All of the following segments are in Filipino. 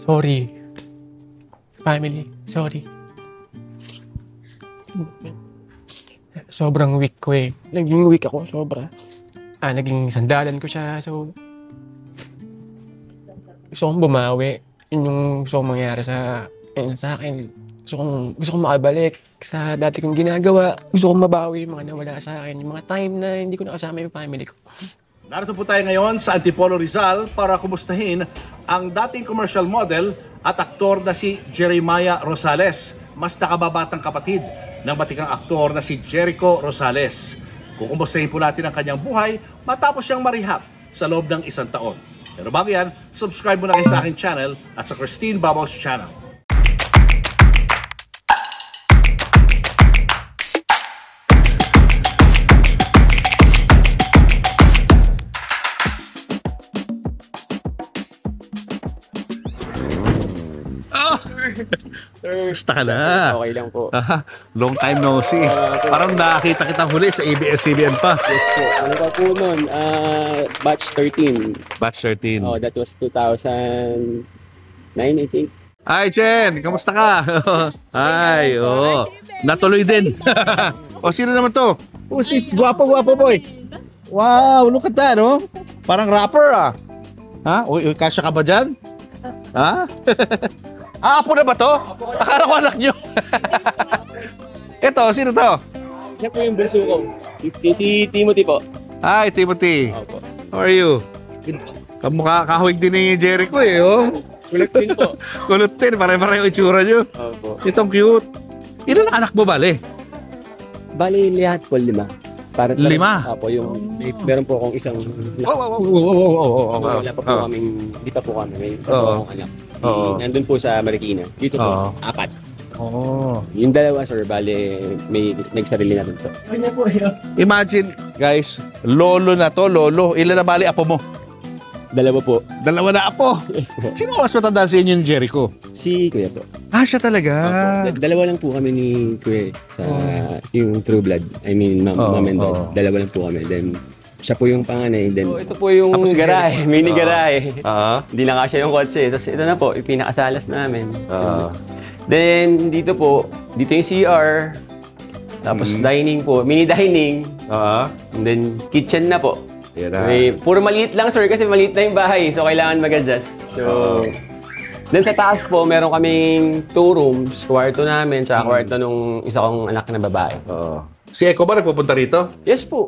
Sorry. Family, sorry. Sobrang weak ko eh. Naging weak ako, sobra. Naging sandalan ko siya, so... Gusto kong bumawi. Yun yung gusto kong mangyari sa akin. Gusto kong makabalik sa dati kong ginagawa. Gusto kong mabawi yung mga nawala sa akin. Yung mga time na hindi ko nakasama yung family ko. Narito po tayo ngayon sa Antipolo Rizal para kumustahin ang dating commercial model at aktor na si Jeremiah Rosales. Mas nakababatang kapatid ng batikang aktor na si Jericho Rosales. Kukumustahin po natin ang kanyang buhay matapos siyang marehab sa loob ng 1 taon. Pero bago yan, subscribe mo na kayo sa aking channel at sa Christine Babos channel. Basta ka na. Okay lang po. Long time no see. Parang nakita kitang huli sa ABS-CBN pa. Yes po. Ano pa po nun? Batch 13. Batch 13. Oh, that was 2009, I think. Hi, Jen! Kamusta ka? Hi, oo. Natuloy din. O, sino naman to? Who's this? Guwapo boy. Wow, look at that, no? Parang rapper, ah. Ha? Uy, kasya ka ba dyan? Ha? Apo na ba to? Akala ko anak nyo. Ito, sino to? Siya po yung bunso ko. Si Timothy po. Hi, Timothy. Opo. How are you? Kamukha kahawig din ni Jericho eh, oh. Kulot din po. Kulot din, pare-pare yung itsura nyo. Opo. Itong cute. Ilan ang anak mo, bale? Bali, lahat po 5. Para 5? Opo, yung meron po akong isang... Wala pa po kaming... Hindi pa po kami. May pa po akong anak. Nandun po sa Marikina. Dito po, 4. Yung 2, sir, bali, may nagsarili na dun to. Imagine, guys, lolo na to, lolo. Ilan na bali apo mo? 2 po. 2 na apo. Yes po. Sino mas matanda sa inyo yung Jericho? Si Kuya po. Siya talaga. Opo. 2 lang po kami ni Kuya sa yung True Blood. I mean, mom and dad. 2 lang po kami. Then, siya po yung panganay. Then, ito po yung garahe, mini garahe. Hindi na kasya yung kotse. Tapos ito na po, yung pinakasalas namin. Then, dito yung CR. Tapos dining po, mini dining. And then, kitchen na po. Puro maliit lang, sir, kasi maliit na yung bahay. So, kailangan mag-adjust. So, then sa taas po, meron kaming 2 rooms. Kwarto namin, tsaka kwarto nung isa kong anak na babae. Si Echo ba nagpupunta rito? Yes po.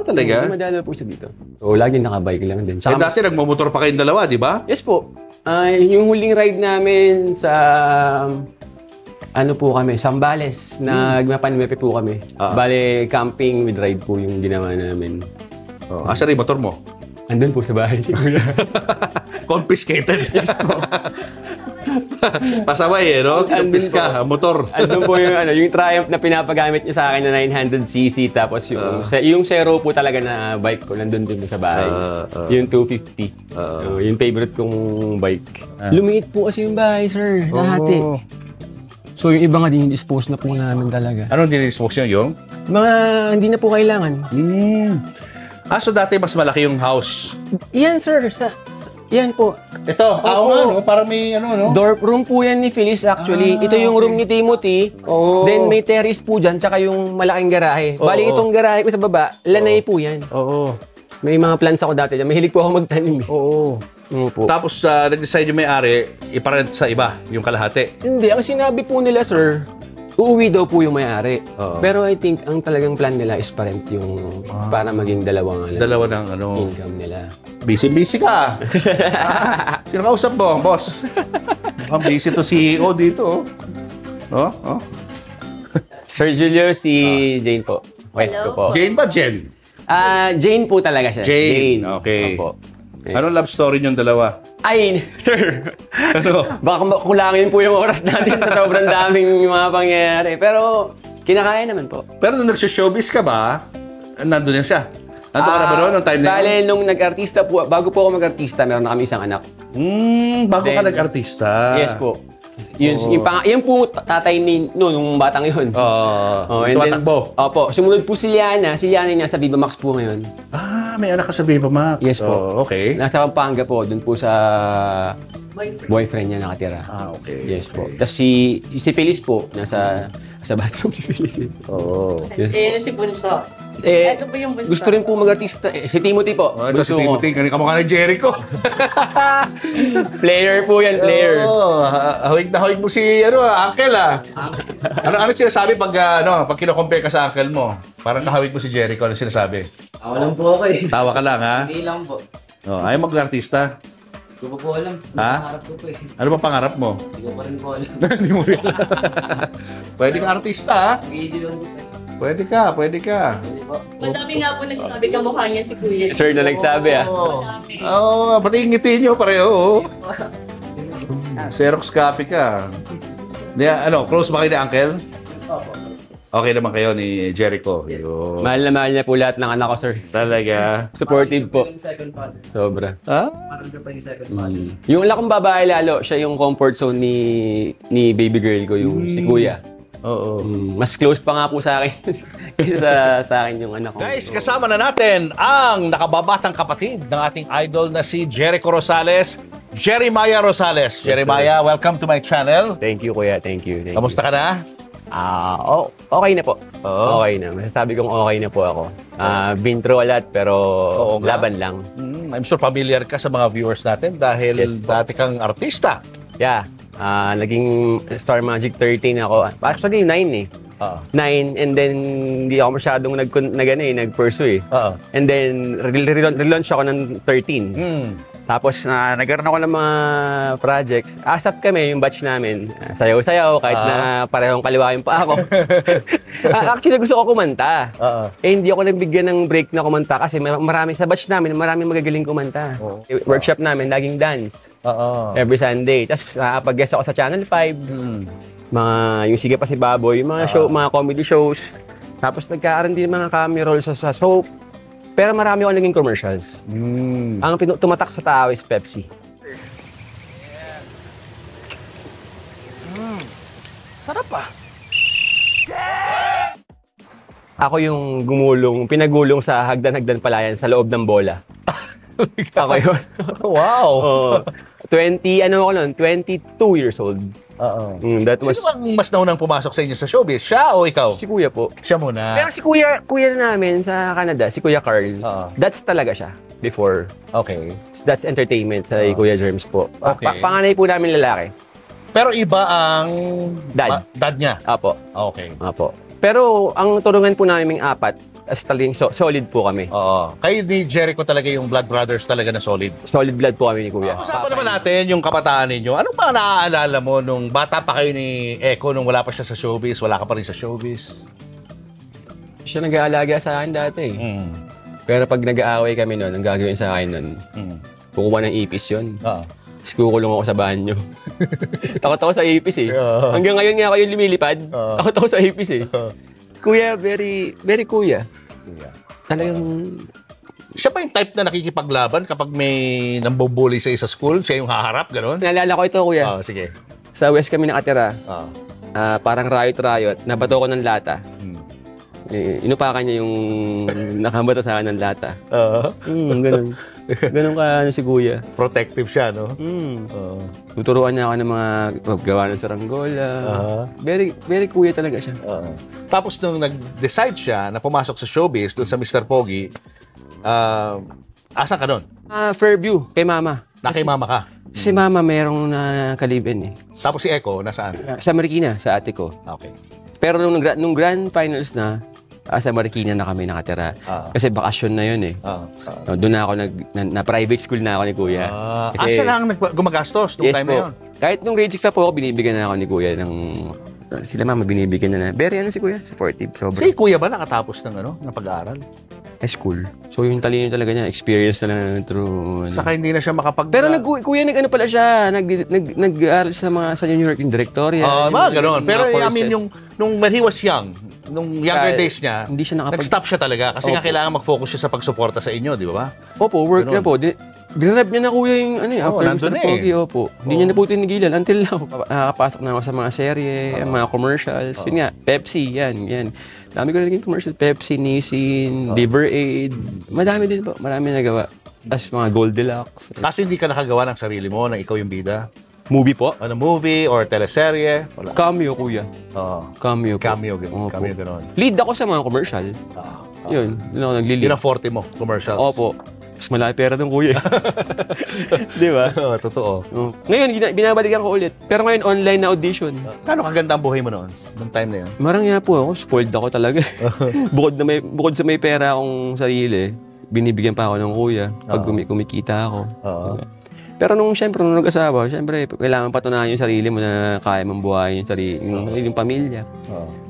Talaga? Madalo po siya dito. So, lagi nakabike lang din. Tsaka, dati nagmumotor pa kayong 2, di ba? yes po. Yung huling ride namin sa... ano po kami, Sambales. Nagmapanmepe po kami. Bale, camping with ride po yung ginawa namin. Asa rin motor mo? Andun po sa bahay. Confiscated. Yes po. Pasaway eh, no? Kinumpis ka, motor. Andun po yung Triumph na pinapagamit niyo sa akin na 900cc. Tapos yung Zero po talaga na bike ko, nandun din sa bahay. Yung 250. Yung favorite kong bike. Lumiit po kasi yung bahay, sir. Lahati. So yung iba nga din-dispose na po namin talaga. Anong din-dispose nyo yung? Mga hindi na po kailangan. So dati mas malaki yung house. Yan, sir. Yan po. Ito, no? Parang may no? Dorm room po yan ni Phyllis actually. Ito yung room ni Timothy. Then may terrace po dyan, tsaka yung malaking garahe. Bali itong garahe ko sa baba, lanay po yan. May mga plants ako dati dyan. Mahilig po ako magtanim. Po. Tapos nag-decide yung may-ari, iparent sa iba, yung kalahati. Hindi. Ang sinabi po nila, sir, uuwi daw po yung may-ari. Pero I think ang talagang plan nila is parent yung para maging dalawa ng income nila. Busy ka. Sino kausap mo, boss? Mukhang busy to CEO dito. Sir Julio, si Jane po. Wait ko po. Jane ba? Jen? Jane po talaga siya. Jane. Okay. Opo. Anong love story niyong 2? Ay, sir. Baka kulangin po yung oras natin sa sobrang daming mga pangyayari. Pero, kinakaya naman po. Pero nung nag-showbiz ka ba, nandun na siya? Nandun ka na ba noon nung time na yun? Bale, nung nag-artista po, bago po ako mag-artista, meron na kami isang anak. Bago ka nag-artista? Yes po. Yun po tatay ni nung batang yun. Tumatakbo. Opo. Sumunod po si Liana. Si Liana niya sa Viva Max po ngayon. may anak ka sa Viva Max. Yes po. Okay. Nasa Pampanga po, dun po sa boyfriend niya nakatira. Okay. Yes po. Tapos si Feliz po, nasa bathroom si Feliz. Oo. Yes. Si Bunso. Eh, Ito po yung bunso. gusto rin po mag-artista. Si Timothy po. Ito si Bunso ko. Timothy, kanina kamukha ni Jericho. Player po yan, player. Oo, hawig na hawig mo si uncle Ano sinasabi pag pag kino-compare ka sa uncle mo? Parang kahawig mo si Jericho, ano sinasabi? Ako lang po ako eh. Tawa ka lang, ha? Hindi lang po. Ayaw mag-artista. Hindi ko po alam. Ha? Pangarap ko po eh. Ano ba pangarap mo? Hindi ko pa rin po alam. Hindi mo rin. Pwede kang artista, ha? Mag-easy lang po. Pwede ka. Hindi po. Madami nga po nagsabi kamukha niya si Kuya. Sir na nagsabi Oo, pati yung ngiti nyo pareho. Xerox copy ka. Close ba kayo ni uncle? Okay naman kayo ni Jericho. Yes. Yun. Mahal na mahal niya po lahat ng anak ko, sir. Talaga. Supportive po. Yung second father. Sobra. Ha? Parang pa yung second father. Yung anak kong babae lalo, siya yung comfort zone ni baby girl ko, yung si Kuya. Oo. Mas close pa nga po sa akin kaysa sa akin yung anak ko. Guys, kasama na natin ang nakababatang kapatid ng ating idol na si Jericho Rosales, Jeremiah Rosales. Jeremiah, welcome to my channel. Thank you, Kuya. Thank you. Kamusta ka na? Okay na po. Oo. Okay na. Masasabi kong okay na po ako. Been through a lot, pero Oo nga. laban lang. I'm sure familiar ka sa mga viewers natin dahil Yes, po. dati kang artista. Yeah. Naging Star Magic 13 ako. Actually, 9 eh. Oo. 9, and then hindi ako masyadong nag-pursue eh. Oo. And then, relaunch ako ng 13. Tapos, nagkaroon ako ng mga projects. ASAP kami, yung batch namin. Sayaw-sayaw, kahit na parehong kaliwa yung pa ako. Actually, gusto ko kumanta. Hindi ako nabigyan ng break na kumanta kasi marami sa batch namin, maraming magagaling kumanta. Workshop namin, laging dance. Every Sunday. Tapos, nakapag-guest ako sa Channel 5. Yung Sige Pa Si Baboy, yung mga show, mga comedy shows. Tapos, nagkaaroon din mga cameo roles sa soap. Pero marami ako naging commercials. Ang tumatak sa tao is Pepsi. Sarap ah. Ako yung pinagulong sa hagdan-hagdan palayan sa loob ng bola. Ako yun. Wow. 22 years old. That was Sino bang mas naunang pumasok sa inyo sa showbiz? Siya o ikaw? si Kuya po. Siya muna. Pero si kuya namin sa Canada, si Kuya Carl, that's talaga siya before. Okay. That's entertainment sa Kuya Germs po. Okay. Panganay po namin lalaki. Pero iba ang Dad. dad niya. Apo. Okay. Apo. Pero ang turungan po namin apat, as talagang solid po kami. Oo. Kayo ni Jericho talaga yung blood brothers talaga na solid. Solid blood po kami ni Kuya. Usapan naman natin yung kabataan ninyo. Anong mga naaalala mo nung bata pa kayo ni Echo nung wala pa siya sa showbiz, wala ka pa rin sa showbiz? Siya nag-aalaga sa akin dati. Pero pag nag-aaway kami noon, ang gagawin sa akin noon, kukuha ng ipis yun. Tapos kukulong ako sa banyo. Takot ako sa ipis eh. Hanggang ngayon nga kayo lumilipad. Takot ako sa ipis eh. Kuya, very kuya. Talagang... Siya pa yung type na nakikipaglaban kapag may nambubuli sa isa school, siya yung haharap, gano'n? Naalala ko ito, kuya. Sige. Sa West kami nakatira. Parang rayot-rayot. Nabato ko ng lata. Inupakan niya yung nakabato sa akin ng lata. Ganun. Ganun ka si kuya. Protective siya, no? Tuturuan niya ako ng mga gawa ng saranggola. Very kuya talaga siya. Tapos nung nag-decide siya na pumasok sa showbiz doon sa Mr. Pogi, asan ka doon? Fairview, kay mama. Na kay mama ka? Si mama merong nakalibin eh. Tapos si Echo, nasaan? Sa Marikina, sa ate ko. Okay. Pero nung grand finals na, sa Marikina na kami nakatira. Kasi bakasyon na yun eh. Doon na ako na private school na ako ni kuya. Asa lang gumagastos nung yes time po. na yun? Kahit nung grade 6 pa po ako, binibigyan na ako ni kuya ng... Sila mama binibigyan na. Very si kuya, supportive. Sobra. Si kuya ba nakatapos ng pag-aaral? School. So yung talino talaga niya, experience na lang through... Saka hindi na siya makapag... Pero kuya nag-ano pala siya, nag-aaral sa New York yung directorial. Mga gano'n. Pero I mean, nung when he was young, nung younger days niya, hindi siya nag-stop siya talaga kasi nga kailangan mag-focus siya sa pagsuporta sa inyo, di ba? Opo, work na po. Grab niya na kuya yung ano after nandun Mr. na Pogi, opo. Hindi niya na po tinigilan until now. Nakapasok na ako sa mga serye, mga commercials. Yun nga, Pepsi, yan. Dami ko na naging commercial. Pepsi, Nissin, Liver Aid. Madami din po, marami nagawa. Tapos mga Goldilocks. Kaso hindi ka nakagawa ng sarili mo na ikaw yung bida? Movie po? Ano, movie or teleserye? Wala. Cameo, kuya. Cameo po. Cameo, gano'n. Lead ako sa mga commercial. Yun ako nagli-lead. Yun ang forte mo, commercials. Opo. Mas malaki pera ng kuya. Di ba? Totoo. Ngayon, binabalikan ko ulit. Pero ngayon, online na audition. Kano kaganda ang buhay mo noon? Noong time na yun? Marangya po ako. Spoiled ako talaga. bukod sa may pera akong sarili, binibigyan pa ako ng kuya pag kumikita ako. Pero siyempre, nung nag-asawa, siyempre, kailangan patunayan yung sarili mo na kaya mong buhayin yung pamilya.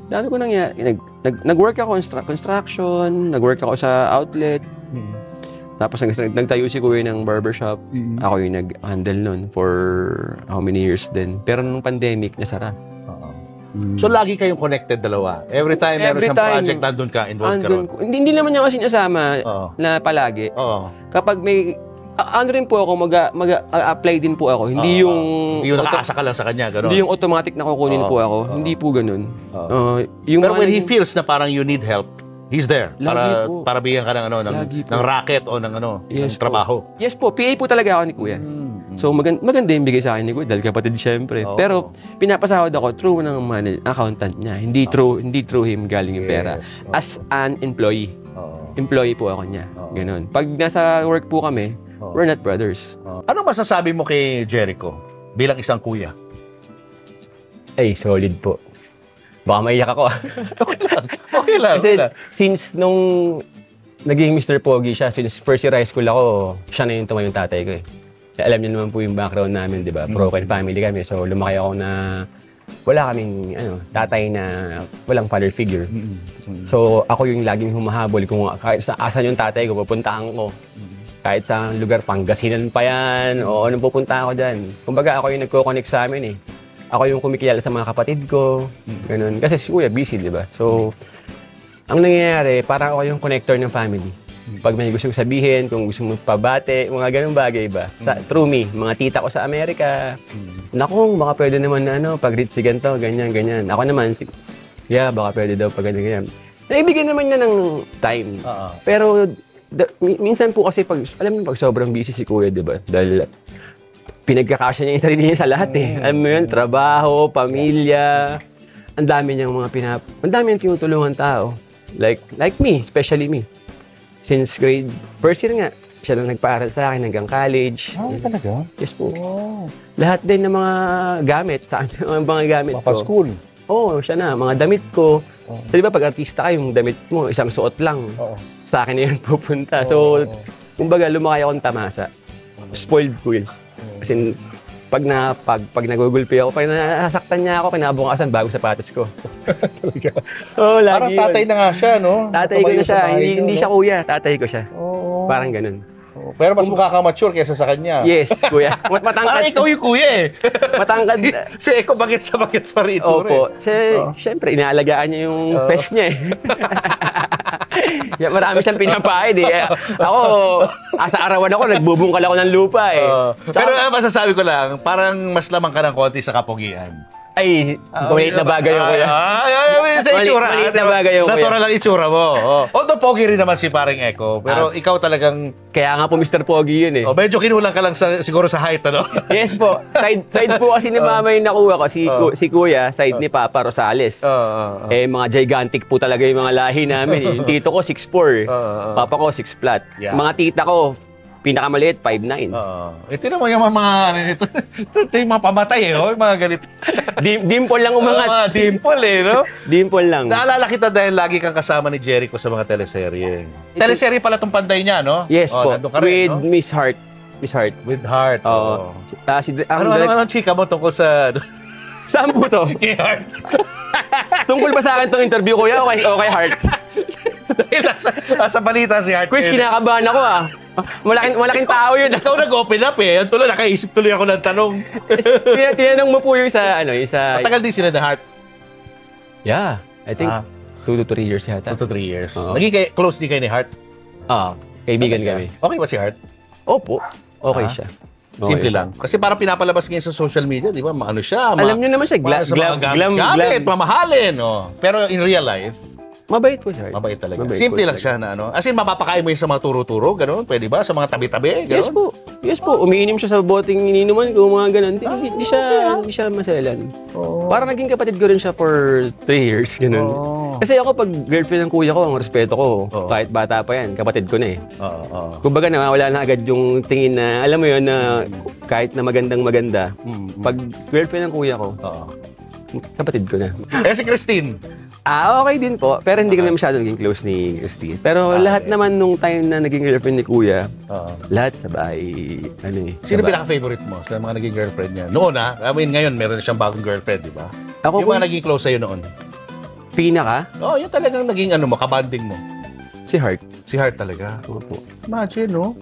Dati ko nag-work ako construction, nag-work ako sa outlet. Tapos nagtayo si kuya ng barbershop. Ako yung nag-handle nun for how many years din. Pero nung pandemic, nasara. So, lagi kayong connected dalawa? Every time meron siyang project, nandun ka, involved ka ron? Hindi naman niya kasi nasama na palagi. Kapag may... ano rin po ako, mag-apply din po ako. Hindi yung nakaasa ka lang sa kanya, gano'n? Hindi yung automatic na kukunin po ako. Hindi po ganun. Pero when he feels na parang you need help, he's there. Para bigyan ka ng racket o ng trabaho. Yes po, PA po talaga ako ni kuya. So maganda yung bigay sa akin ni kuya dahil kapatid siyempre. Pero pinapasahod ako through ng accountant niya. Hindi through him galing yung pera. As an employee. Employee po ako niya. Ganun. Pag nasa work po kami, we're not brothers. Anong masasabi mo kay Jericho bilang isang kuya? Ay, solid po. Baka maiyak ako. Okay lang. Kasi since nung naging Mr. Pogi siya, since first year high school ako, siya na yung tumayong tatay ko eh. Kaya alam niyo naman po yung background namin, di ba? Broken family kami. So lumaki ako na wala kaming tatay na walang father figure. So ako yung laging humahabol kung kahit asan yung tatay ko, pupuntahan ko. Kahit sa lugar, Pangasinan pa yan, o anong pupunta ako dyan. Kumbaga ako yung nagko-connect sa amin eh. Ako yung kumikilala sa mga kapatid ko, ganun. Kasi si kuya busy, di ba? So, ang nangyayari, parang ako yung connector ng family. Pag may gusto sabihin, kung gusto mo pabate, mga ganung bagay ba? Through me, mga tita ko sa Amerika. Naku, baka pwede naman na pag-reach si ganito, ganyan, ganyan. Ako naman, baka pwede daw pag ganyan, ganyan. Naibigyan naman niya ng time. Pero, minsan po kasi pag sobrang busy si kuya, di ba? Dahil pinagkakasya niya yung sarili niya sa lahat eh. Alam mo yun, trabaho, pamilya. Ang dami niyang ang dami niyang tinutulungan tao. Like me, especially me. Since grade first year nga, siya lang nagpaaral sa akin hanggang college. Talaga? Yes po. Lahat din ng mga gamit, sa mga gamit ko. School? Oo, siya na. Mga damit ko. So, di ba pag artista ka, yung damit mo, isang suot lang. Sa akin na yun pupunta. So, kumbaga, lumaki akong tamasa. Spoiled ko yun. Kasi pag nagugulpi ako, pag nasaktan niya ako, kinabukasan bago sapatos ko. Lagi parang tatay na nga siya, no? Tatay ko na siya. Hindi siya kuya, tatay ko siya. Parang ganun. Pero mas mukha ka mature kaysa sa kanya. Yes, kuya. Matangkad. Parang ikaw yung kuya eh. Matangkad. Si Eko, bakit pa rin ito? Opo. Siyempre, inaalagaan niya yung pest niya eh. Marami siyang pinapahid eh. Ako, asa arawan ako, nagbubungkal ako ng lupa eh. Pero masasabi ko lang, parang mas lamang ka ng konti sa kapugian. Ay, maliit na bagay yung kuya. Sa itsura. Maliit na bagay yung kuya. Natural ang itsura mo. Although pogi rin naman si parang Eko, pero ikaw talagang... Kaya nga po Mr. Pogi yun eh. Medyo kinulang ka lang siguro sa height, ano? Yes po. Side po kasi ni mama yung nakuha ko. Si kuya, side ni Papa Rosales. Mga gigantic po talaga yung mga lahi namin. Yung tito ko, 6'4". Papa ko, 6 flat. Mga tita ko, pinakamaliit, 5'9". Ito naman yung mga ito yung mga pamatay eh, yung mga ganito. Dimple lang umangat. Dimple eh, no? Dimple lang. Naalala kita dahil lagi kang kasama ni Jericho sa mga teleserye. Teleserye pala itong panday niya, no? Yes po, rin, with no? Miss Heart. Miss Heart. With Heart. Ano chika mo tungkol sa... Saan po to? Kay Heart. Tungkol ba sa akin itong interview kuya o kay Heart? Dahil nasa balita si Heart. Chris, kinakabahan ako ah. Malaking tao yun. Ikaw nag-open up eh. Tuloy, nakaisip tuloy ako ng tanong. Tinanong mo po yung sa Matagal din sila na Heart. Yeah, I think 2 to 3 years yata. 2 to 3 years. Naging close din kayo ni Heart? Kaibigan kami. Okay ba si Heart? Opo. Okay siya. Okay Simple siya. lang. Kasi parang pinapalabas ngayon sa social media, di ba? Ano siya? Alam niyo naman siya, gamit, mamahalin. Oh. Pero in real life, mabait po siya. mabait talaga. Mabait Simple po lang siya na ano. As in, mapapakain mo yun sa mga turo-turo, gano'n? Pwede ba? Sa mga tabi-tabi, gano'n? Yes po. Yes po. Umiinom siya sa boteng ininuman ko, mga ganun. Hindi siya maselan. Parang naging kapatid ko rin siya for 3 years, ganun. Kasi ako, pag girlfriend ng kuya ko, ang respeto ko, kahit bata pa yan, kapatid ko na eh. Kumbaga na, wala na agad yung tingin na, alam mo yun, na kahit na magandang-maganda, pag girlfriend ng kuya ko, kapatid ko na. Si Christine. Okay din po. Pero hindi kami masyado naging close ni Christine. Pero lahat naman nung time na naging girlfriend ni Kuya, lahat sa bahay, ano eh. Sino pinaka-favorite mo sa mga naging girlfriend niya? Noon I mean, ngayon meron na siyang bagong girlfriend, di ba? Ako yung mga naging close sa'yo noon? Pinaka? Yung talagang naging kabanding mo. Si Heart. Si Heart talaga? Opo. Imagine, no?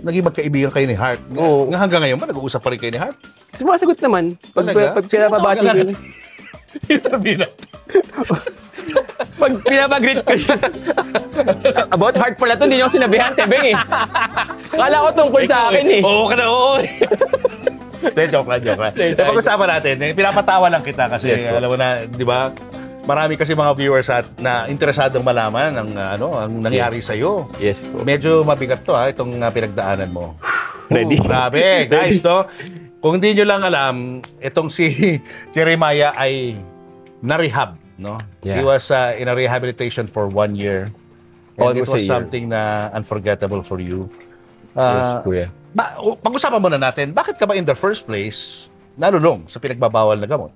Naging magkaibigan kayo ni Heart. Oo. Hanggang ngayon ba, nag-uusap pa rin kayo ni Heart? Sumasagot naman. Pag pinapabati ko yun. Interview na. Pag pinapag-greet ko siya. About Heart pala to, hindi niyo ako sinabihan, Tebeng eh. Kala ko tungkol sa akin eh. Oo ka na, oo. Joke lang. Pag-usapan natin, pinapatawa lang kita kasi alam mo na, di ba? Marami kasi mga viewers na interesadong malaman ang nangyari sa iyo. Yes po. Medyo mabigat to itong pinagdaanan mo. Ready? Grabe, guys, no? Kung hindi nyo lang alam, itong si Jeremiah ay na-rehab, no? Yeah. He was in a rehabilitation for 1 year. And Almost it was a year. something na unforgettable for you. Yes, Kuya. Pag-usapan muna natin, bakit ka ba in the first place nalulong sa pinagbabawal na gamot?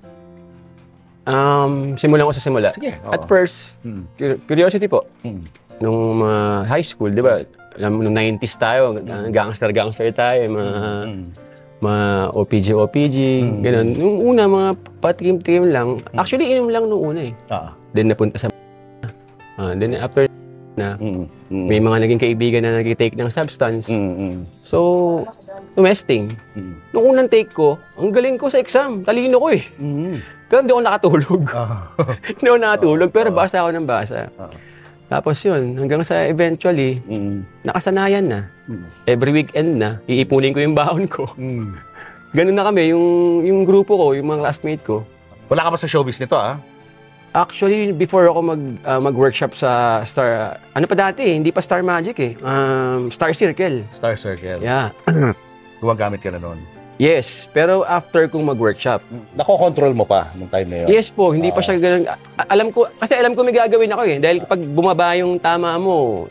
Simulan ko sa simula. Sige. At first, curiosity po. Nung high school, di ba? Nung 90s tayo, gangster tayo, mga OPG, gano'n. Nung una, mga patikim-tikim lang. Actually, inom lang nung una eh. Then napunta sa then after na, may mga naging kaibigan na nag-take ng substance. So, tumesting. Nung unang take ko, ang galing ko sa exam. Talino ko eh. Pero hindi ako nakatulog. Hindi ako nakatulog, pero basa ako ng basa. Tapos yun, hanggang sa eventually, nakasanayan na. Every weekend na, iipunin ko yung baon ko. Ganun na kami, yung grupo ko, yung mga classmate ko. Wala ka ba sa showbiz nito, Actually, before ako mag-workshop sa Star, ano pa dati, hindi pa Star Magic eh. Star Circle. Star Circle. Yeah. Gumagamit ka na noon. Yes, pero after kong mag-workshop. Nako-control mo pa nung time na yun? Yes po, hindi pa siya ganun. Alam ko may gagawin ako eh. Dahil pag bumaba yung tama mo,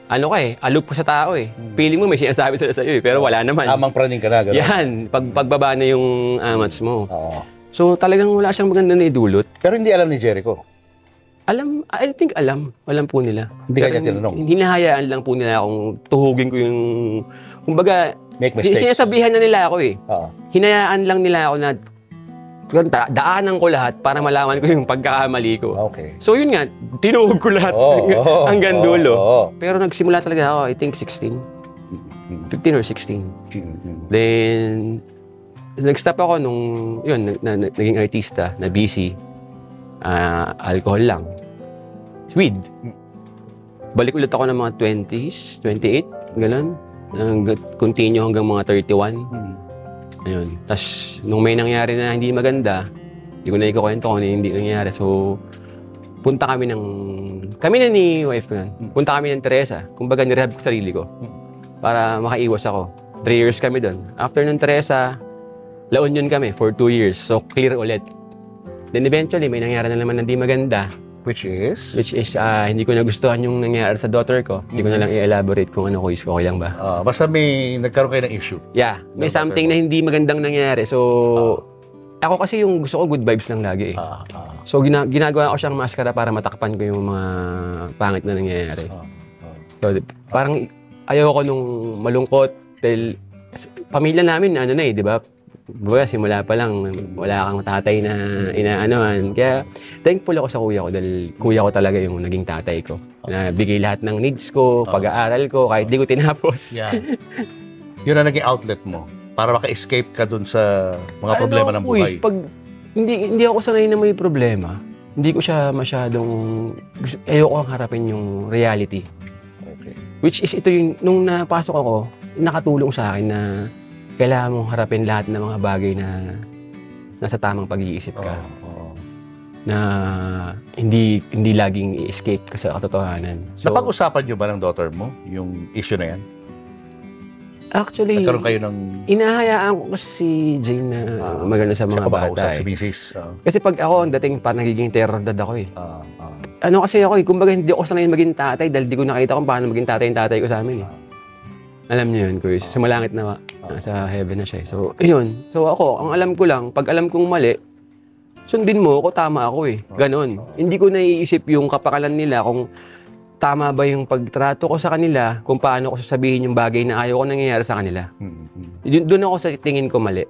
aloof ko sa tao eh. Feeling mo may sinasabi sila sa'yo eh, pero wala naman. Tamang praning ka na, gano'n? Yan, pagbaba na yung amats mo. So talagang wala siyang maganda na idulot. Pero hindi alam ni Jericho? I think alam. Alam po nila. Hindi kanya tinanong? Hinahayaan lang po nila akong tuhugin ko yung, kumbaga, make mistakes. Sinasabihan na nila ako eh. Hinayaan lang nila ako na daanan ko lahat para malaman ko yung pagkakamali ko. Okay. So yun nga, tinuhog ko lahat hanggang dulo. Pero nagsimula talaga ako, I think 16. 15 or 16. Then, nag-stop ako nung, yun, naging artista, na busy. Alcohol lang. Weed. Balik ulit ako ng mga 20s, 28, gano'n. Continue hanggang mga 31. Ayun. Tapos, nung may nangyari na hindi maganda, hindi ko na ikukwento kung hindi nangyari. So, kami na ni wife ko yan. Punta kami ng Teresa. Kumbaga, nirehab ko sarili ko. Para makaiwas ako. 3 years kami doon. After ng Teresa, La Union kami for 2 years. So, clear ulit. Then eventually, may nangyari na naman na hindi maganda. Which is, hindi ko nagustuhan yung nangyari sa daughter ko. Hindi ko na lang i-elaborate kung ano ko is okay lang ba. Basta may nagkaroon kayo ng issue. Yeah. May something na hindi magandang nangyari. So, ako kasi yung gusto ko good vibes lang lagi eh. So, ginagawa ko siyang maskara para matakpan ko yung mga pangit na nangyayari. So, parang ayaw ko nung malungkot. Dahil pamilya namin, di ba? Buwa, simula pa lang, wala kang tatay na inaanohan. Kaya, thankful ako sa kuya ko dahil kuya ko talaga yung naging tatay ko. Na bigay lahat ng needs ko, pag-aaral ko, kahit di ko tinapos. Yeah. Yun ang naging outlet mo para maka-escape ka dun sa mga problema ng buhay. Pag hindi ako sanay na may problema, hindi ko siya masyadong, ayoko ang harapin yung reality. Okay. Which is ito yung, nung napasok ako, nakatulong sa akin na kailangan mong harapin lahat ng mga bagay na nasa tamang pag-iisip ka. Na hindi laging i-escape ka sa katotohanan. So, napag-usapan niyo ba ng daughter mo yung issue na yan? Actually, nagkaroon kayo ng... inahayaan ko kasi si Jane na magano sa mga bata. Si Mrs. Kasi pag ako, ang dating parang nagiging terror dad ako eh. Ano kasi ako eh, kumbaga hindi ako sanay maging tatay dahil di ko nakita kung paano maging tatay yung tatay ko sa amin eh. Alam niyo yun, Chris. Sa malangit na, sa heaven na siya eh. So, yun. So ako, ang alam ko lang, pag alam kong mali, sundin mo ako, tama ako eh. Ganon. Hindi ko naiisip yung kapakalan nila kung tama ba yung pagtrato ko sa kanila, kung paano ko sasabihin yung bagay na ayaw ko nangyayari sa kanila. Doon ako sa tingin ko mali.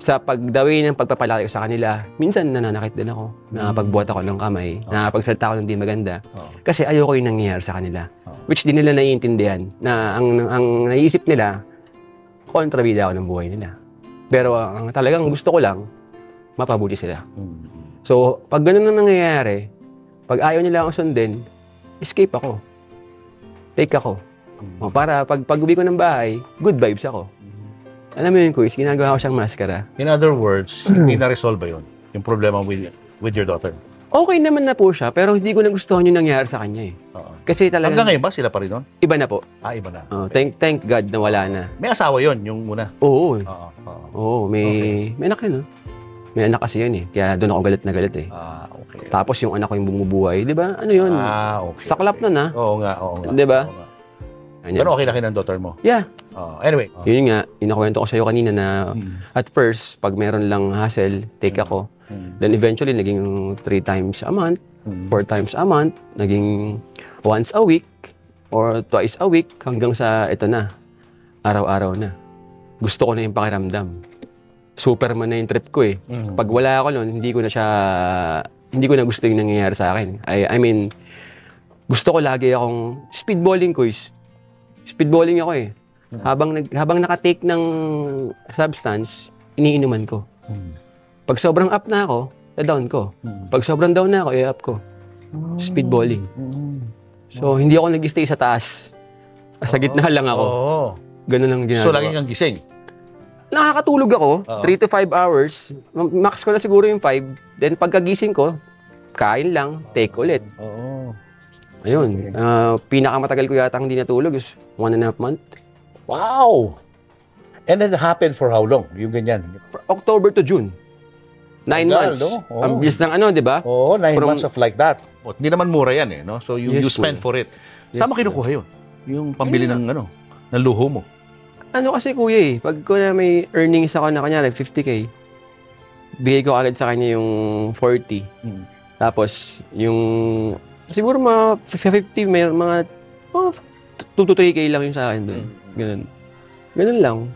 Sa pagdawi ng pagpapalaki ko sa kanila, minsan nananakit din ako. Nakapagbuhat ako ng kamay, nakapagsalita ako ng di maganda. Kasi ayaw ko yung nangyayari sa kanila. Which di nila naiintindihan na ang naiisip nila, kontrabida ako ng buhay nila. Pero ang talagang gusto ko lang, mapabuti sila. So, pag ganun na nangyayari, pag ayaw nila akong sundin, escape ako. Take ako. Para pag uwi ko ng bahay, good vibes ako. Alam mo yun, Kuis, ginagawa ko siyang maskara. In other words, hindi na-resolve ba yun? Yung problema with your daughter? Okay naman na po siya, pero hindi ko nagustuhan yung nangyari sa kanya eh. Kasi talaga... Hanggang ngayon ba sila pa rin nun? Iba na po. Iba na. Thank God na wala na. May asawa yun, yung muna? Oo. May anak yun, no? May anak kasi yun eh. Kaya doon ako galit na galit eh. Okay. Tapos yung anak ko yung bumubuhay, di ba? Ano yun? Okay. Saklap na na. Oo nga. Di ba? Pero okay na kayo ng daughter mo? Yeah. Anyway. Yun nga, inakwento ko sa'yo kanina na at first, pag meron lang hassle, take ako. Then eventually, naging 3 times a month, 4 times a month, naging once a week, or twice a week, hanggang sa ito na, araw-araw na. Gusto ko na yung pakiramdam. Superman na yung trip ko eh. Pag wala ako nun, hindi ko na gusto yung nangyayari sa akin. I mean, gusto ko lagi akong speedballing ko is. Speedballing ako eh. Habang nakatake ng substance, iniinuman ko. Pag sobrang up na ako, down ko. Pag sobrang down na ako, i-up ko. Speedballing. So, hindi ako nag-stay sa taas. Sa gitna lang ako. Ganun lang ginagawa. So, lagi kang gising? Nakakatulog ako, 3 to 5 hours. Max ko na siguro yung 5. Then pagkagising ko, kain lang, take ulit. Ayun. Pinakamatagal ko yata hindi natulog is 1.5 month. Wow! And it happened for how long? Yung ganyan? October to June. 9 months. No? Ang bilis ng di ba? 9 months of like that. Hindi naman mura yan eh, no? So you spend for it. Saan mo kinukuha yun? Yung pambili ng ng luho mo? Ano kasi kuya eh, pag ko na may earnings ako na kanyari 50K, bigay ko agad sa kanya yung 40. Tapos yung siguro mga 50, may mga 2 to 3K lang yung sa akin doon. Ganun lang.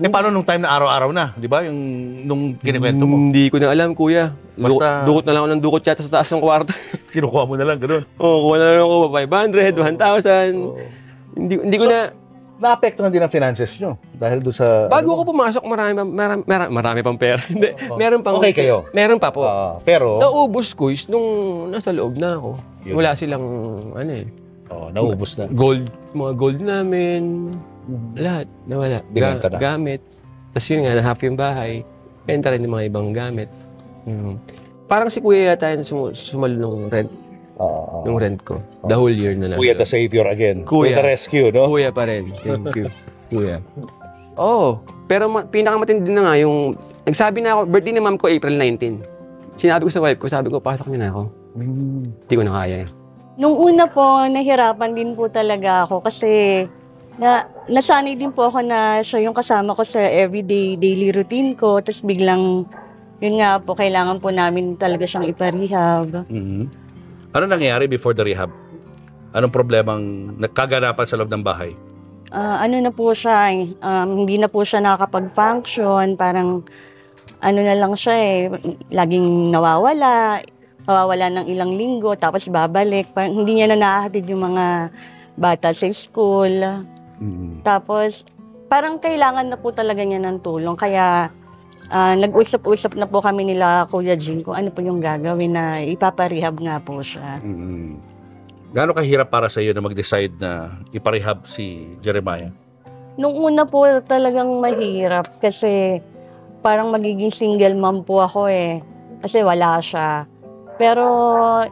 Paano nung time na araw-araw na? Di ba? Yung nung kinikwento mo? Hindi ko na alam, kuya. Basta... Dukot na lang ako ng dukot yata sa taas ng kwarto. Kinukuha mo na lang, gano'n? Kuha na lang ako 500, 1,000. Hindi ko na... Naapektuhan din ang finances nyo dahil doon sa... Bago ako pumasok, marami pang pera. Hindi, meron pang... Okay kayo? Meron pa po. Pero... Naubos ko is nung nasa loob na ako. Wala silang, naubos na. Mga gold namin, lahat, nawala. Binenta na. Gamit. Tapos yun nga, half yung bahay. Benta rin ng mga ibang gamit. Parang si kuya yata yung sumalo ng rent. Yung rent ko. The whole year na lang. Kuya the savior again. Kuya the rescue, no? Kuya pa rin. Thank you. Kuya. Pero pinakamatindi na nga yung... Nagsabi na ako, birthday ni ma'am ko April 19. Sinabi ko sa wife ko, sabi ko, pasok niyo na ako. Hindi ko na kaya eh. Nung una po, nahirapan din po talaga ako kasi nasanay din po ako na siya yung kasama ko sa everyday, daily routine ko. Tapos biglang, yun nga po, kailangan po namin talaga siyang iparehab. Ano nangyayari before the rehab? Anong problemang nagkaganapan sa loob ng bahay? Ano na po siya, hindi na po siya nakakapag-function, parang ano na lang siya laging nawawala ng ilang linggo, tapos babalik. Parang hindi niya na nahahatid yung mga bata sa school. Tapos parang kailangan na po talaga niya ng tulong, kaya nag-usap-usap na po kami nila Kuya Jing kung ano po yung gagawin na ipaparehab nga po siya. Gaano kahirap para sa iyo na mag-decide na iparehab si Jeremiah? Nung una po talagang mahirap kasi parang magiging single mom po ako eh. Kasi wala siya. Pero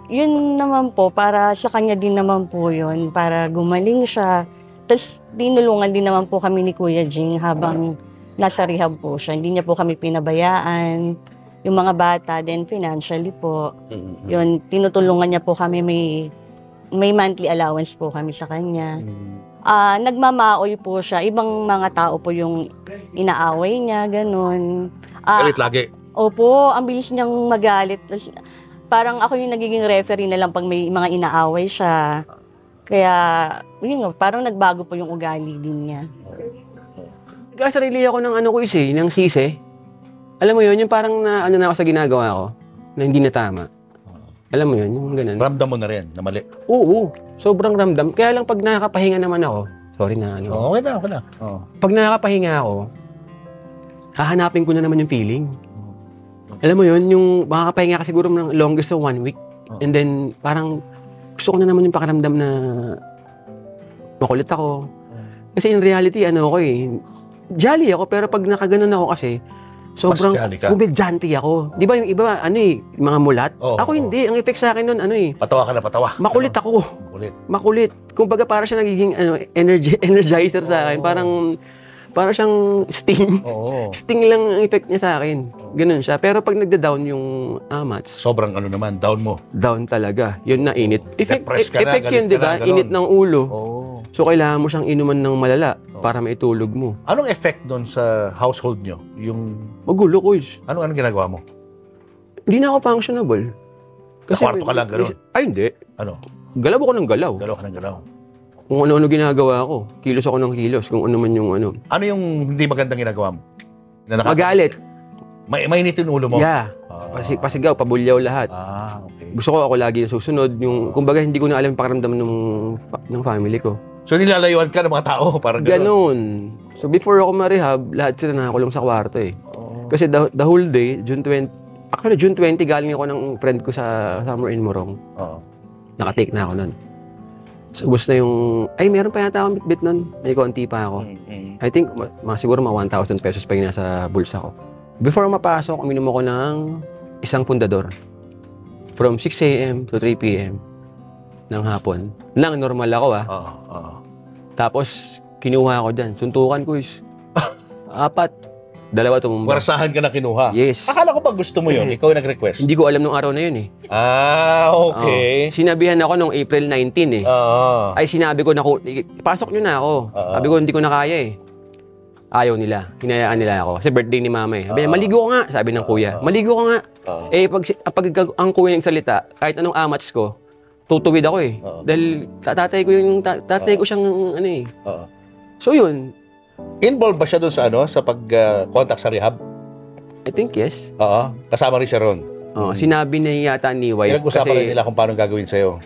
yun naman po, para sa kanya din naman po yun. Para gumaling siya. Tapos dinulungan din naman po kami ni Kuya Jing habang nasa rehab po siya. Hindi niya po kami pinabayaan. Yung mga bata din financially po. Yun, tinutulungan niya po kami. May monthly allowance po kami sa kanya. Nagmamaoy po siya. Ibang mga tao po yung inaaway niya, ganun. Galit lagi. Opo, ang bilis niyang magalit. Parang ako yung nagiging referee na lang pag may mga inaaway siya. Kaya, yun nga, parang nagbago po yung ugali din niya. Nagkasarili ako ng ng sisi. Alam mo yun, yung parang na ako sa ginagawa ko, na hindi na tama. Alam mo yun, yung ganun. Ramdam mo na rin, na mali. Oo, sobrang ramdam. Kaya lang pag nakakapahinga naman ako, sorry na Okay na. Pag nakakapahinga ako, hahanapin ko na naman yung feeling. Alam mo yun, yung makakapahinga ka siguro ng longest of 1 week. And then, parang gusto ko na naman yung pakiramdam na makulit ako. Kasi in reality, jolly ako, pero pag nakaganon ako kasi, sobrang komedyante ako. Di ba yung iba, mga mulat? Ako hindi. Ang effect sa akin nun, Patawa ka na patawa. makulit ako. Makulit. Kumbaga para siya nagiging energizer sa akin. Para siyang sting. Sting lang ang effect niya sa akin. Ganun siya. Pero pag nagda-down yung amats, Sobrang naman, down mo. down talaga. Yun na init. Effect ka na, galit yun, di ba? ka na, ganun. Init ng ulo. So, So, kailangan mo siyang inuman ng malala para maitulog mo. anong effect doon sa household nyo? Yung, Magulo, Kuys. anong ginagawa mo? Hindi na ako functionable. Nakwarto ka lang, ganun? Ay, hindi. Ano? Galaw ako ng galaw. Galaw ka ng galaw. Kung ano-ano ginagawa ko. Kilos ako ng kilos. Kung ano man yung ano. Ano yung hindi magandang ginagawa mo? Magalit. Mainit yung ulo mo? Yeah. Pasigaw, pabulyaw lahat. Okay. Gusto ko ako lagi yung susunod. Kumbaga, hindi ko na alam yung pakiramdam ng family ko. So, nilalayuan ka ng mga tao? Parang Ganon. So, before ako ma-rehab, lahat sila nakakulong sa kwarto eh. Kasi the whole day, June 20, galing ako ng friend ko sa Summer in Morong. Nakatake na ako nun. So, gusto na yung, meron pa yata akong bitbit nun. May konti pa ako. I think, siguro mga 1,000 pesos pa yung nasa bulsa ko. Before mapasok, uminom ako ng isang pundador. From 6 a.m. to 3 p.m. ng hapon. Nang normal ako Tapos, kinuha ako dyan. Suntukan ko is 4. 2 tumumba. Warasahan ka na kinuha? Yes. Akala ko ba gusto mo yun? Ikaw yung nag-request? Hindi ko alam nung araw na yun eh. Okay. Sinabihan ako nung April 19 eh. Ay sinabi ko na, pasok nyo na ako. Sabi ko, hindi ko na kaya eh. Ayaw nila. Hinayaan nila ako. Kasi birthday ni mama eh. Sabi niya, maligo ka nga. Sabi ng kuya. Maligo ka nga. Pag ang kuya nagsalita, kahit anong amats ko, tutuwid ako eh. Dahil tatay ko siyang So yun. Involved ba siya doon sa pag-contact sa rehab? I think yes. Kasama rin siya ron. Sinabi na yata ni wife. Pinag-usapan rin nila kung paano gagawin sa'yo.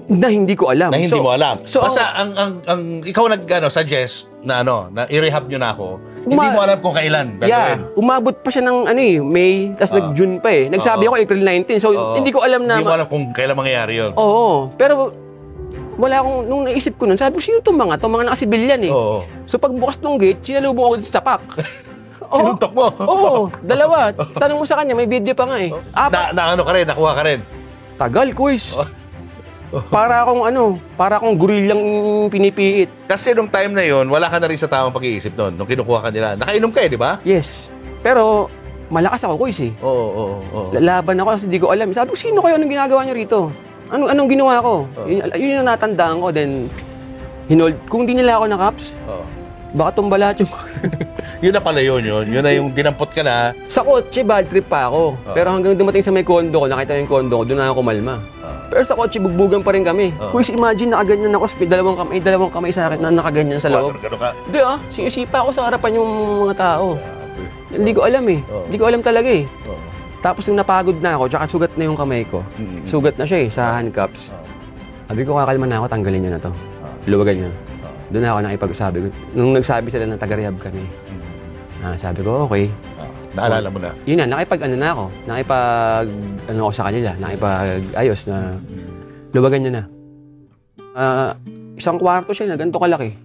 Na hindi ko alam. Na hindi mo alam. So, basta ang ikaw suggest na i-rehab nyo na ako. Hindi mo alam kung kailan gagawin. Umabot pa siya ng May, tapos nag-June pa eh. Nagsabi ako April 19. So hindi ko alam na. Hindi mo alam kung kailan mangyayari yun. Oo. Pero wala akong, nung naisip ko nun, sabi ko, sino itong mga nakasibilyan eh. So pagbukas ng gate, sinalubong ako sa sapak. Sinuntok mo? Oo, 2. Tanong mo sa kanya, may video pa nga eh. Nakuha ka rin? Tagal, Kuys. Para akong gorillang pinipiit. Kasi nung time na yon, wala ka na rin sa tamang pag-iisip nun. Nung kinukuha ka nila. Nakainom ka di ba? Yes. Pero, malakas ako, Kuys eh. Lalaban ako kasi hindi ko alam. Sabi ko, sino kayo? Anong ginagawa niyo rito? Anong ginawa ko? Yun yung natandaan ko. Then, kung di nila ako na-caps, baka tumba lahat yung... Yun na pala yun. Yun na yung dinampot ka na. Sa kotse, bad trip pa ako. Pero hanggang dumating sa may kondo ko, nakita yung kondo ko, doon na ako kumalma. Pero sa kotse, bugbugan pa rin kami. Kuys, imagine, nakaganyan ako, dalawang kamay sa akin na nakaganyan sa loob. Hindi sinisipa ako sa harapan yung mga tao. Hindi ko alam eh. Hindi ko alam talaga eh. Tapos nung napagod na ako, tsaka sugat na yung kamay ko. Sugat na siya sa handcuffs. Sabi ko, kakalma na ako, tanggalin niyo na to. Luwagan niyo. Doon ako nakipag-sabi ko. Nung nagsabi sila na taga-rehab kami, sabi ko, okay. Naalala mo na? Yun na, ako. Ako sa kanila, nakipag-ayos na luwagan niyo na. Isang kwarto siya na, ganito kalaki.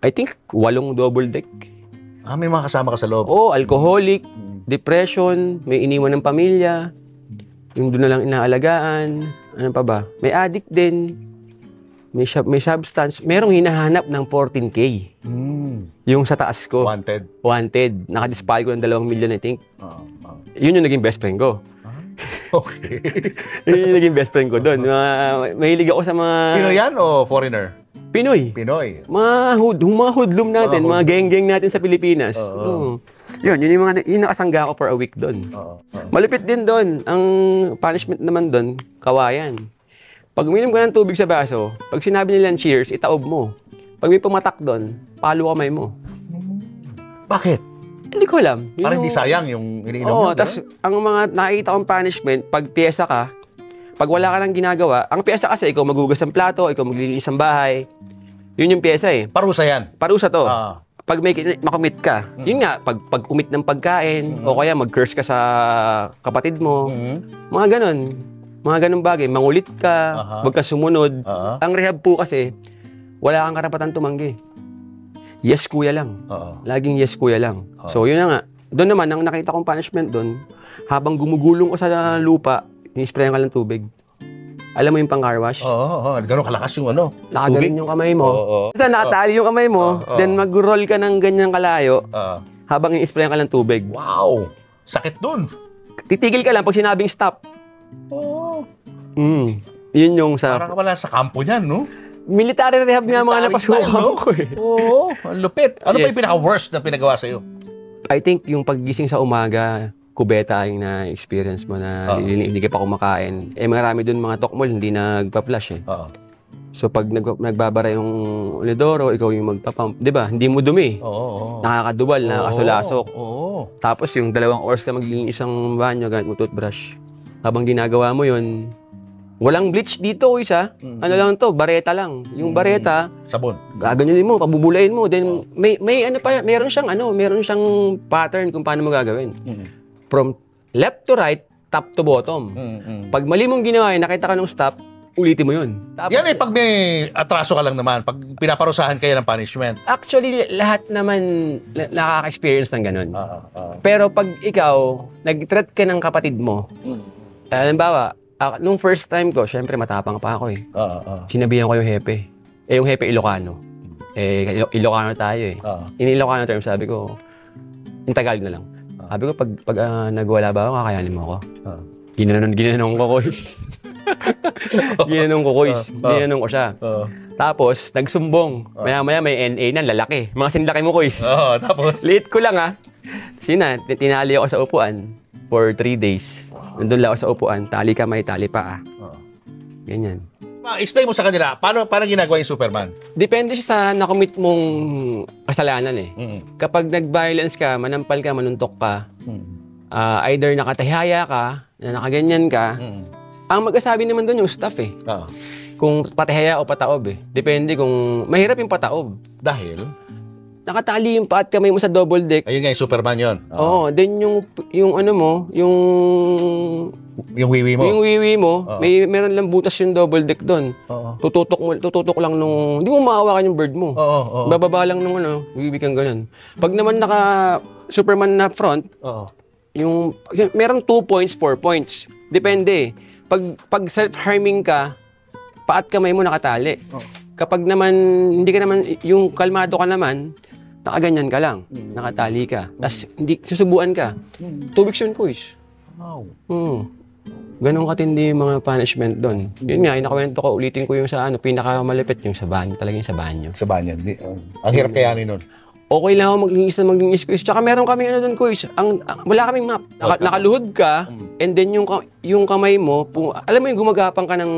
I think 8 double deck. May mga kasama ka sa loob. Oo, alcoholic, depression, may iniwan ng pamilya, yung doon na lang inaalagaan, ano pa ba? May addict din, may substance, merong hinahanap ng 14K. Yung sa taas ko. Wanted. Nakadispal ko ng 2 million, I think. Yun yung naging best friend ko. Okay. Yun yung naging best friend ko doon. Mahilig ako sa mga... Pinoy yan o foreigner? Pinoy. Mga hoodlum natin, mga geng-geng natin sa Pilipinas. Yun yung nakasangga ko for a week doon. Malupit din doon. Ang punishment naman doon, kawayan. Pag uminom ka ng tubig sa baso, pag sinabi nilang cheers, itaob mo. Pag may pumatak doon, palo kamay mo. Bakit? Hindi ko alam. Parang hindi sayang yung iniinom mo. Tapos ang mga nakikita kong punishment, pag piyesa ka, pag wala ka nang ginagawa, ang piyesa kasi ikaw maghugas ng plato, ikaw maglilinis ng bahay. Yun yung piyesa eh. Parusa yan? Parusa to. Pag may makumit ka, yun nga, pag umit ng pagkain, o kaya mag-curse ka sa kapatid mo, mga ganon. Mga ganong bagay. Mangulit ka, wag ka sumunod. Ang rehab po kasi, wala kang karapatan tumanggi. Yes, kuya lang. Laging yes, kuya lang. So, yun na nga. Doon naman, ang nakita kong punishment doon, habang gumugulong ko sa lupa, in-sprayan ka lang tubig. Alam mo yung pang-car wash? Gano'n kalakas yung ano? Nakaganon yung kamay mo. Basta nakatali yung kamay mo, then mag-roll ka ng ganyang kalayo, habang in-sprayan ka lang tubig. Wow! Sakit doon. Titigil ka lang pag sinabing stop. Yun yung sa... Parang wala sa kampo niyan, no? Military rehab nga mga napasukan ko eh. Oo, ang lupit. Ano ba yung pinaka-worst na pinagawa sa'yo? I think yung paggising sa umaga, kubeta yung na-experience mo na hindi ka pa kumakain. Marami dun mga tokmol, hindi nagpa-flush eh. So pag nagbabara yung unidoro, ikaw yung magpapump. Di ba? Hindi mo dumi. Nakakadubal, nakakasulasok. Tapos yung 2 oras ka maglilinis ng banyo, gamit mo toothbrush. Habang ginagawa mo yun, walang bleach dito, isa. Ano lang to, bareta lang. Yung bareta, sabon. Gaganyan mo, pabubulayin mo. Then may ano pa, meron siyang pattern kung paano mo gagawin. From left to right, top to bottom. Pag mali mong ginawa, nakita ka ng stop, ulitin mo yun. Tapos, yan pag may atraso ka lang naman, pag pinaparusahan kayo ng punishment. Actually, lahat naman nakaka-experience ng ganun. Pero pag ikaw, nag-threat ka ng kapatid mo, halimbawa, nung first time ko, syempre matapang pa ako eh. Sinabihan ko yung hepe. Yung hepe Ilocano. Ilocano tayo eh. In Ilocano term, sabi ko, in Tagalog na lang. Sabi ko, pag nagwala ba ako, kakayanin mo ako. Ginanong ko, Koys. Ginanong ko siya. Tapos, nagsumbong. Maya-maya may NA na, lalaki. Mga sinlaki mo, Koys. Tapos? Late ko lang tinali ako sa upuan for 3 days. Nandun lang ako sa upuan, tali kamay, tali paa. Ganyan. Explain mo sa kanila, paano ginagawa yung Superman? Depende siya sa nakomit mong kasalanan eh. Kapag nag-violence ka, manampal ka, manuntok ka, either nakatahiyaya ka, na nakaganyan ka, ang mag-asabi naman doon yung staff eh. Kung patihaya o pataob eh. Depende kung mahirap yung pataob. Dahil? Nakatali yung paat kamay mo sa double deck. Ayun nga yung Superman yun. Oo. Then yung ano mo, yung wiwi mo. Yung wiwi mo, meron lang butas yung double deck doon. Tututok lang nung, hindi mo maawakan yung bird mo. Bababa lang nung wiwi kang ganun. Pag naman naka Superman na front, meron 2 points, 4 points. Depende. Pag self-harming ka, paat kamay mo nakatali. Kapag naman, hindi ka naman, yung kalmado ka naman, nakaganyan ka lang, nakatali ka. Tapos, susubuan ka. 2 weeks yun, Koys. Wow. Ganun katindi yung mga punishment doon. Yun nga, inakawento ko, ulitin ko yung sa pinakamalapit, yung sa banyo, talaga yung sa banyo. Sa banyo. Ang hirap kayanin nun. Okay lang ako maglinis, Koys. Tsaka meron kami doon, Koys. Wala kaming map. Nakaluhod ka, and then yung kamay mo, alam mo yung gumagapang ka ng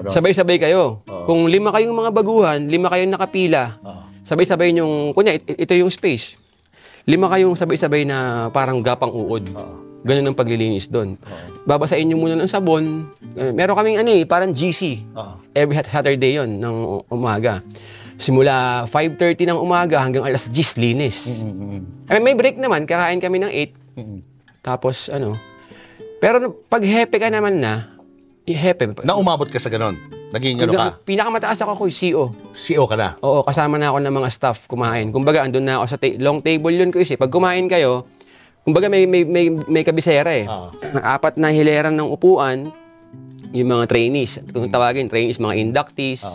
sabay-sabay kayo. Kung 5 kayong mga baguhan, 5 kayong nakapila, sabay-sabay yung, kunya, ito yung space. 5 kayong sabay-sabay na parang gapang uod. Ganun ang paglilinis doon. Babasain nyo muna ng sabon. Meron kaming parang GC. Every Saturday yon ng umaga. Simula 5:30 ng umaga hanggang alas 10 linis. May break naman, kakain kami ng 8. Tapos Pero pag hepe ka naman na, hepe. Na umabot ka sa ganon? Naging ano ka? Pinakamataas ako CO. CO ka na? Oo, kasama na ako ng mga staff kumain. Kumbaga, andun na ako sa long table yun ko eh. Pag kumain kayo, kumbaga may kabisera eh. 4 na hileran ng upuan, yung mga trainees. Kung tawagin, trainees, mga inductees.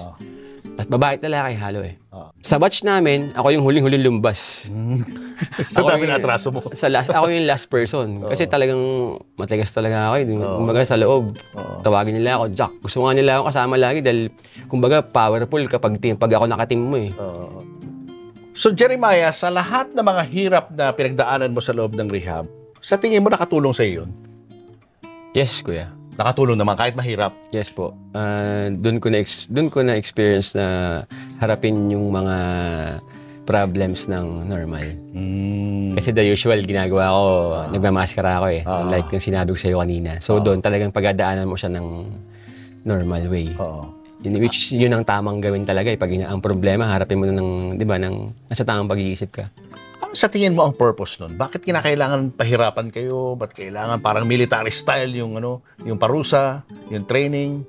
At babae at lalaki, halo eh. Sa batch namin, ako yung huling-huling lumbas. Sa dami na atraso mo. Ako yung last person. Kasi talagang matigas talaga ako. Kumbaga sa loob, tawagin nila ako, Jack. Gusto nga nila ako kasama lagi dahil kumbaga powerful kapag ako nakatim mo eh. So Jeremiah, sa lahat ng mga hirap na pinagdaanan mo sa loob ng rehab, sa tingin mo nakatulong sa iyo yun? Yes, kuya. Nakatulong naman kahit mahirap? Yes po. Doon ko na experience na harapin yung mga problems ng normal. Kasi the usual ginagawa ko, nagmamaskara ako eh. Like yung sinabi ko sa iyo kanina. So doon talagang pagdadaanan mo siya ng normal way. Which yun ang tamang gawin talaga eh. Pag ang problema, harapin mo na ng, di ba, nasa tamang pag-iisip ka. Ano sa tingin mo ang purpose nun? Bakit kinakailangan pahirapan kayo? Ba't kailangan parang military style yung yung parusa, yung training?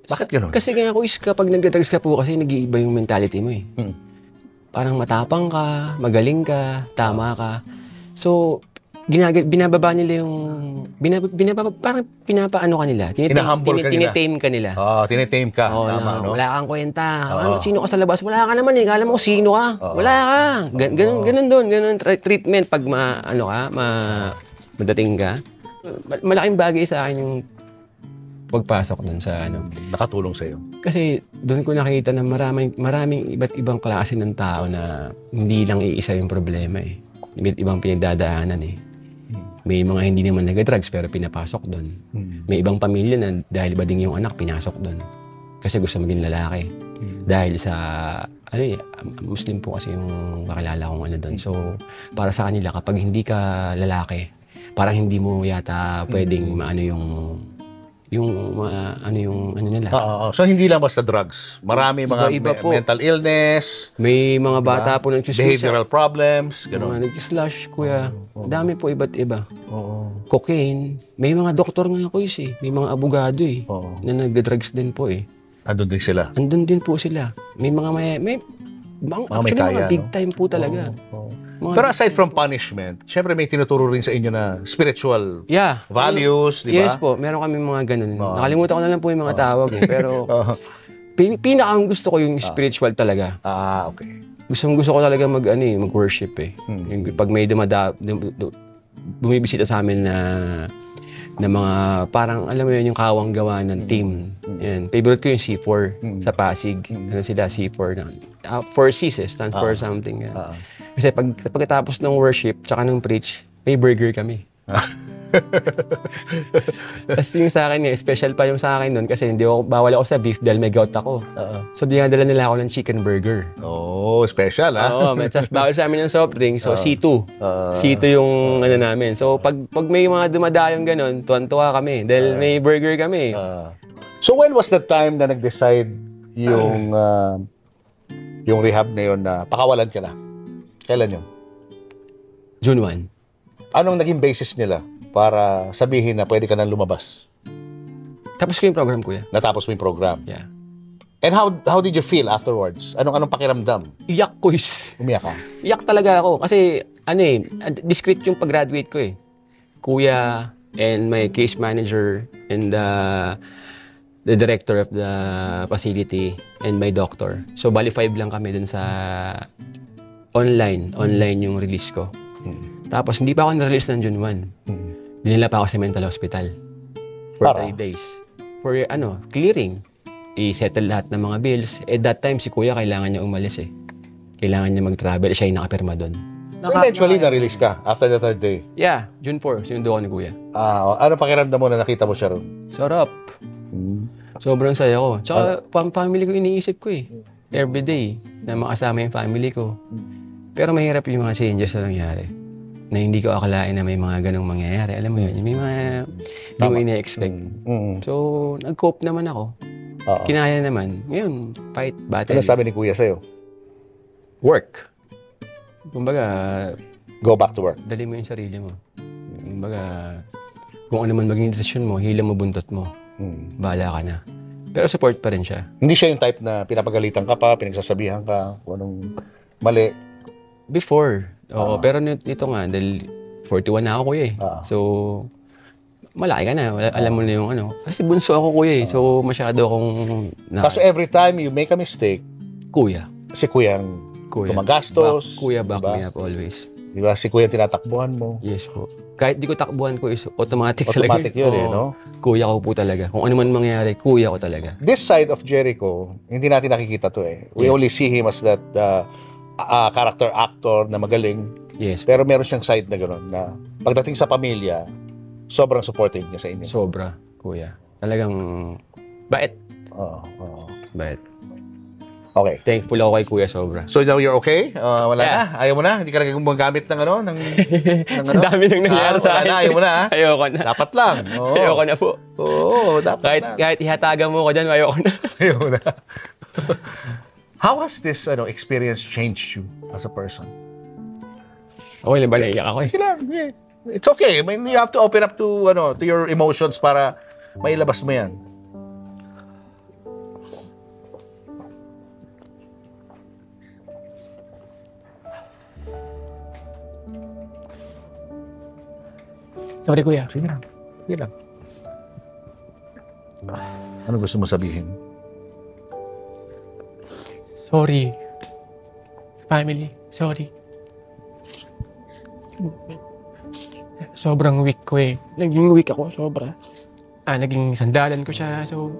Bakit gano'n? Kasi kaya ko kapag nagdadrugs ka po kasi nag-iiba yung mentality mo eh. Parang matapang ka, magaling ka, tama ka. So, binababa nila yung parang pinapaano ka nila. Tinahumble ka nila. Tinitame ka nila. Tinitame ka. Tama, no? Wala kang kwenta. Sino ka sa labas? Wala ka naman eh. Kala mo kung sino ka. Wala ka. Ganun doon. Ganun treatment pag madating ka. Malaking bagay sa akin yung pagpasok doon sa Nakatulong sa'yo. Kasi doon ko nakita na maraming iba't ibang klase ng tao na hindi lang iisa yung problema eh. Iba't ibang pinagdadaanan eh. May mga hindi naman nag-drugs pero pinapasok doon. May ibang pamilya na dahil bading yung anak, pinasok doon. Kasi gusto maging lalaki. Dahil sa, Muslim po kasi yung kakilala kong doon. So, para sa kanila, kapag hindi ka lalaki, parang hindi mo yata pwedeng nila. So, hindi lang basta drugs. Marami mga Iba po. mental illness. May mga bata po Behavioral problems. Mga nag-slash, kuya. Dami po, iba't iba. Cocaine. May mga doktor nga po eh. May mga abogado eh. Na nag-drugs din po eh. Andun din sila. Andun din po sila. May mga actually, mga big time po talaga. Pero aside from punishment, syempre may tinuturo rin sa inyo na spiritual values, di ba? Yes po, meron kami mga ganun. Nakalimutan ko na lang po yung mga tawag eh. Pero pinakang gusto ko yung spiritual talaga. Okay. Gusto ko talaga mag-worship eh. Pag may bumibisita sa amin na mga parang alam mo yun yung kawang gawa ng team. Yan. Favorite ko yung C4 sa Pasig. Sila C4 na. 4Cs stands for something. Kasi pagkatapos ng worship tsaka ng preach, may burger kami. Tapos yung sa akin special pa yung sa akin nun kasi bawal ako sa beef dahil may gout ako. So dinadala nila ako ng chicken burger. Special Oo, tapos bawal sa amin ng soft drink. So C2. C2 yung namin. So pag may mga dumadayong ganun, tuwan-tuwa kami dahil may burger kami. So when was the time na nag-decide yung rehab na yun na pakawalan ka na? Kailan yun? June 1. Anong naging basis nila para sabihin na pwede ka nang lumabas? Tapos ko yung program, kuya. Natapos mo yung program? Yeah. And how did you feel afterwards? Anong pakiramdam? Iyak ko is. Umiyak ka? Iyak talaga ako. Kasi, discreet yung pag-graduate ko eh. Kuya and my case manager and the director of the facility and my doctor. So, bali 5 lang kami dun sa online yung release ko. Tapos, hindi pa ako na-release ng June 1. Dinila pa ako sa mental hospital for 3 days. For, clearing. I-settle lahat ng mga bills. At that time, si Kuya, kailangan niya umalis eh. Kailangan niya mag-travel. Siya yung nakapirma doon. Eventually, na-release ka after the 3rd day? Yeah, June 4. Sinundo ko ni Kuya. Ano pakiramdam mo na nakita mo siya ron? Sarap. Sobrang saya ko. Tsaka, family ko iniisip ko eh. Every day, na makasama yung family ko. Pero mahirap yung mga changes na nangyari. Na hindi ko akalain na may mga ganong mangyayari. Alam mo yun, may mga hindi mo ina-expect. So, nag-cope naman ako. Kinaya naman. Ngayon, fight, battle. Ano sabi ni Kuya sa'yo? Work. Kumbaga, go back to work. Dali mo yung sarili mo. Kumbaga, kung ano man maging desisyon mo, hila mo buntot mo. Bahala ka na. Pero support pa rin siya. Hindi siya yung type na pinapagalitan ka pa, pinagsasabihan ka, kung anong mali. Before. Oo, pero nito nga, dahil 41 na ako, kuya eh. So, malaki ka na. Alam mo na yung ano. Kasi bunso ako, kuya eh. So, masyado akong... Kaso every time you make a mistake, kuya. Si kuya ang gumagastos. Kuya back me up always. Diba? Si kuya tinatakbuhan mo. Yes po. Kahit di ko takbuhan ko is automatic yun eh, no? Kuya ko po talaga. Kung ano man mangyari, kuya ko talaga. This side of Jericho, hindi natin nakikita to eh. We only see him as that character actor na magaling. Yes. Pero meron siyang side na gano'n na pagdating sa pamilya, sobrang supportive niya sa inyo. Sobra, kuya. Talagang bait. Oo. Bait. Okay. Thankful ako kay kuya sobra. So now you're okay? Wala na? Ayaw mo na? Hindi ka na gumagamit ng ano? Sa dami nang nangyari sa akin. Ayaw mo na? Ayoko na. Dapat lang. Ayoko na po. Oo, dapat lang. Kahit ihatagan mo ko dyan, ayoko na. Ayaw mo na. How has this experience changed you as a person? Okay lang ba? Naiyak ako eh. It's okay. I mean, you have to open up to your emotions para mailabas mo yan. Sorry, kuya. Sige lang. Ano gusto mo sabihin? Sorry. Family, sorry. Sobrang weak ko eh. Naging weak ako, sobra. Naging sandalan ko siya, so...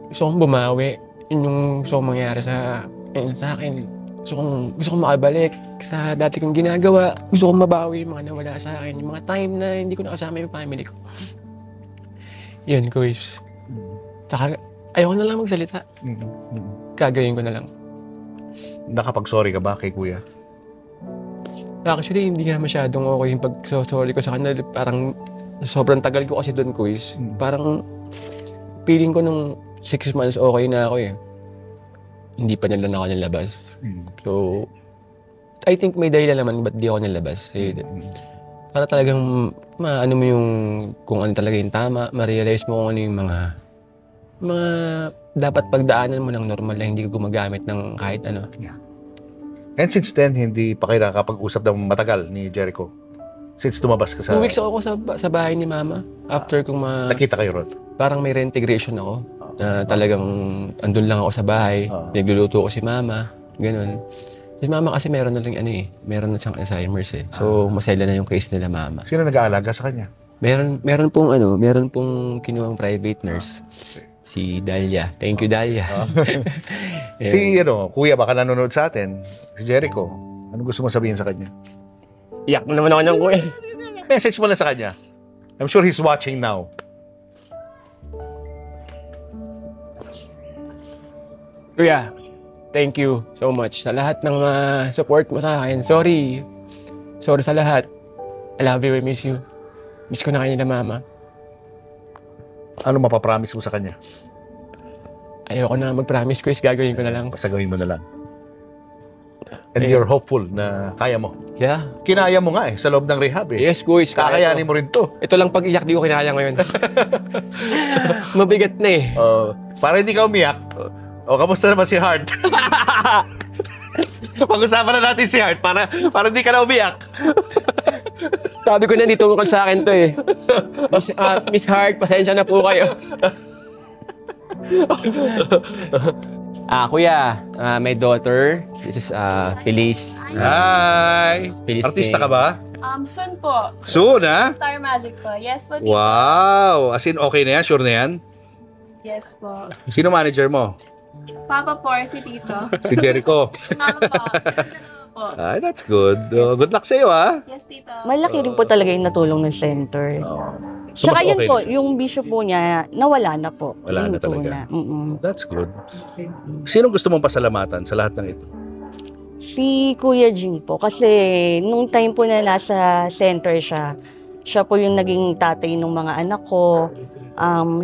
Gusto kong bumawi. Yun yung gusto kong mangyari sa akin. Gusto kong makabalik sa dati kong ginagawa. Gusto kong mabawi yung mga nawala sa akin. Yung mga time na hindi ko nakasama yung family ko. Yun, guys. Tsaka, ayoko na lang magsalita. Gagawin ko na lang. Nakapag-sorry ka ba kay kuya? Actually, hindi nga masyadong okay yung pag-sorry ko sa kanila. Parang sobrang tagal ko kasi doon, guys. Parang feeling ko nung 6 months okay na ako eh. Hindi pa nila na ako nilabas. So, I think may dahilan naman ba't di ako nilabas. Para talagang maano mo yung kung ano talaga yung tama, ma-realize mo kung ano yung mga dapat pagdaanan mo ng normal na hindi ka gumagamit ng kahit ano. Yeah. And since then, hindi pa kayo nakakapag-usap ng matagal ni Jericho? Since tumabas ka sa... 2 weeks ako sa bahay ni Mama. After kong Nakita kayo ron? Parang may reintegration ako. Na talagang andun lang ako sa bahay. Nagluluto ko si Mama. Ganun. Si Mama kasi meron na rin meron na siyang Alzheimer's eh. So, masaya na yung case nila Mama. Sino nag-aalaga sa kanya? Meron pong kinuwang private nurse. Si Dalia. Thank you, Dalia. Si kuya baka nanonood sa atin. Si Jericho. Ano gusto mo sabihin sa kanya? Iyak mo naman ako ng kuya. Message mo lang sa kanya. I'm sure he's watching now. Kuya, thank you so much sa lahat ng support mo sa akin. Sorry sa lahat. I love you, I miss you. Miss ko na kayo na Mama. Ano mapapromise mo sa kanya? Ayoko na mag-promise, Chris. Gagawin ko na lang. Basta gawin mo na lang. And you're hopeful na kaya mo. Yeah. Kinaya mo nga sa loob ng rehab eh. Yes, Chris. Kakayanin mo rin to. Ito lang pag-iyak, di ko kinaya ngayon. Mabigat na eh. Para hindi ka umiyak. Kamusta naman si Hart? Pag-usapan na natin si Hart para hindi ka na umiyak. Sabi ko na, hindi tungkol sa akin to eh. Miss Hart, pasensya na po kayo. Kuya, my daughter, this is Feliz. Hi! Feliz Artista Day. ka ba? Soon po. Soon, ha? Star Magic po. Yes po, Tito. Wow! As in, okay na yan? Sure na yan? Yes po. Sino manager mo? Papa po, si Tito. Si Jericho. Mama po. Po. Ay, that's good. Good luck sa'yo, ha? Yes, Tito. Malaki rin po talaga yung natulong ng center. So, Tsaka mas yun okay po, na siya. yung bisyo po niya, nawala na po. Wala na Yun po talaga. Mm-mm. That's good. Sinong gusto mong pasalamatan sa lahat ng ito? Si Kuya Jing po, kasi nung time po na nasa center siya po yung naging tatay ng mga anak ko.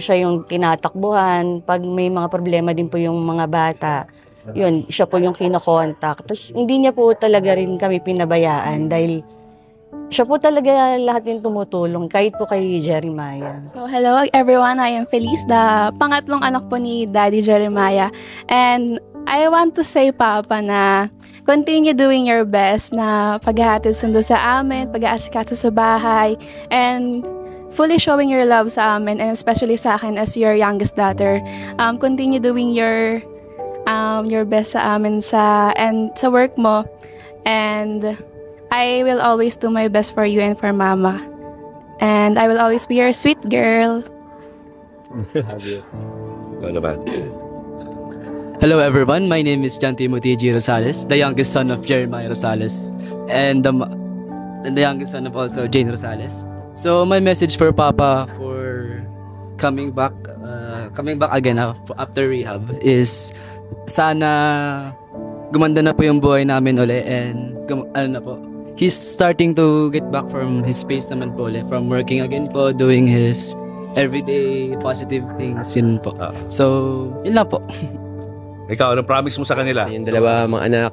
Siya yung tinatakbuhan. Pag may mga problema din po yung mga bata, yun, siya po yung kinokontak. Tapos hindi niya po talaga rin kami pinabayaan dahil siya po talaga lahat yung tumutulong, kahit po kay Jeremiah. So, hello everyone. I am Feliz, the pangatlong anak po ni Daddy Jeremiah. And I want to say, Papa, na continue doing your best na paghahatid sundo sa amin, pag-aasikaso sa bahay, and fully showing your love sa amin, and especially sa akin as your youngest daughter. Continue doing your best sa amin sa work mo. And I will always do my best for you and for Mama. And I will always be your sweet girl. Ano naman? Hello everyone, my name is John Timothy G. Rosales, the youngest son of Jeremiah Rosales, and the youngest son of also Jane Rosales. So my message for Papa for coming back again after rehab is sana gumanda na po yung buhay namin uli, and he's starting to get back from his space naman po uli, from working again po, doing his everyday positive things, yun po. So, yun lang po. Ikaw, anong promise mo sa kanila? Yung dalawa mga anak,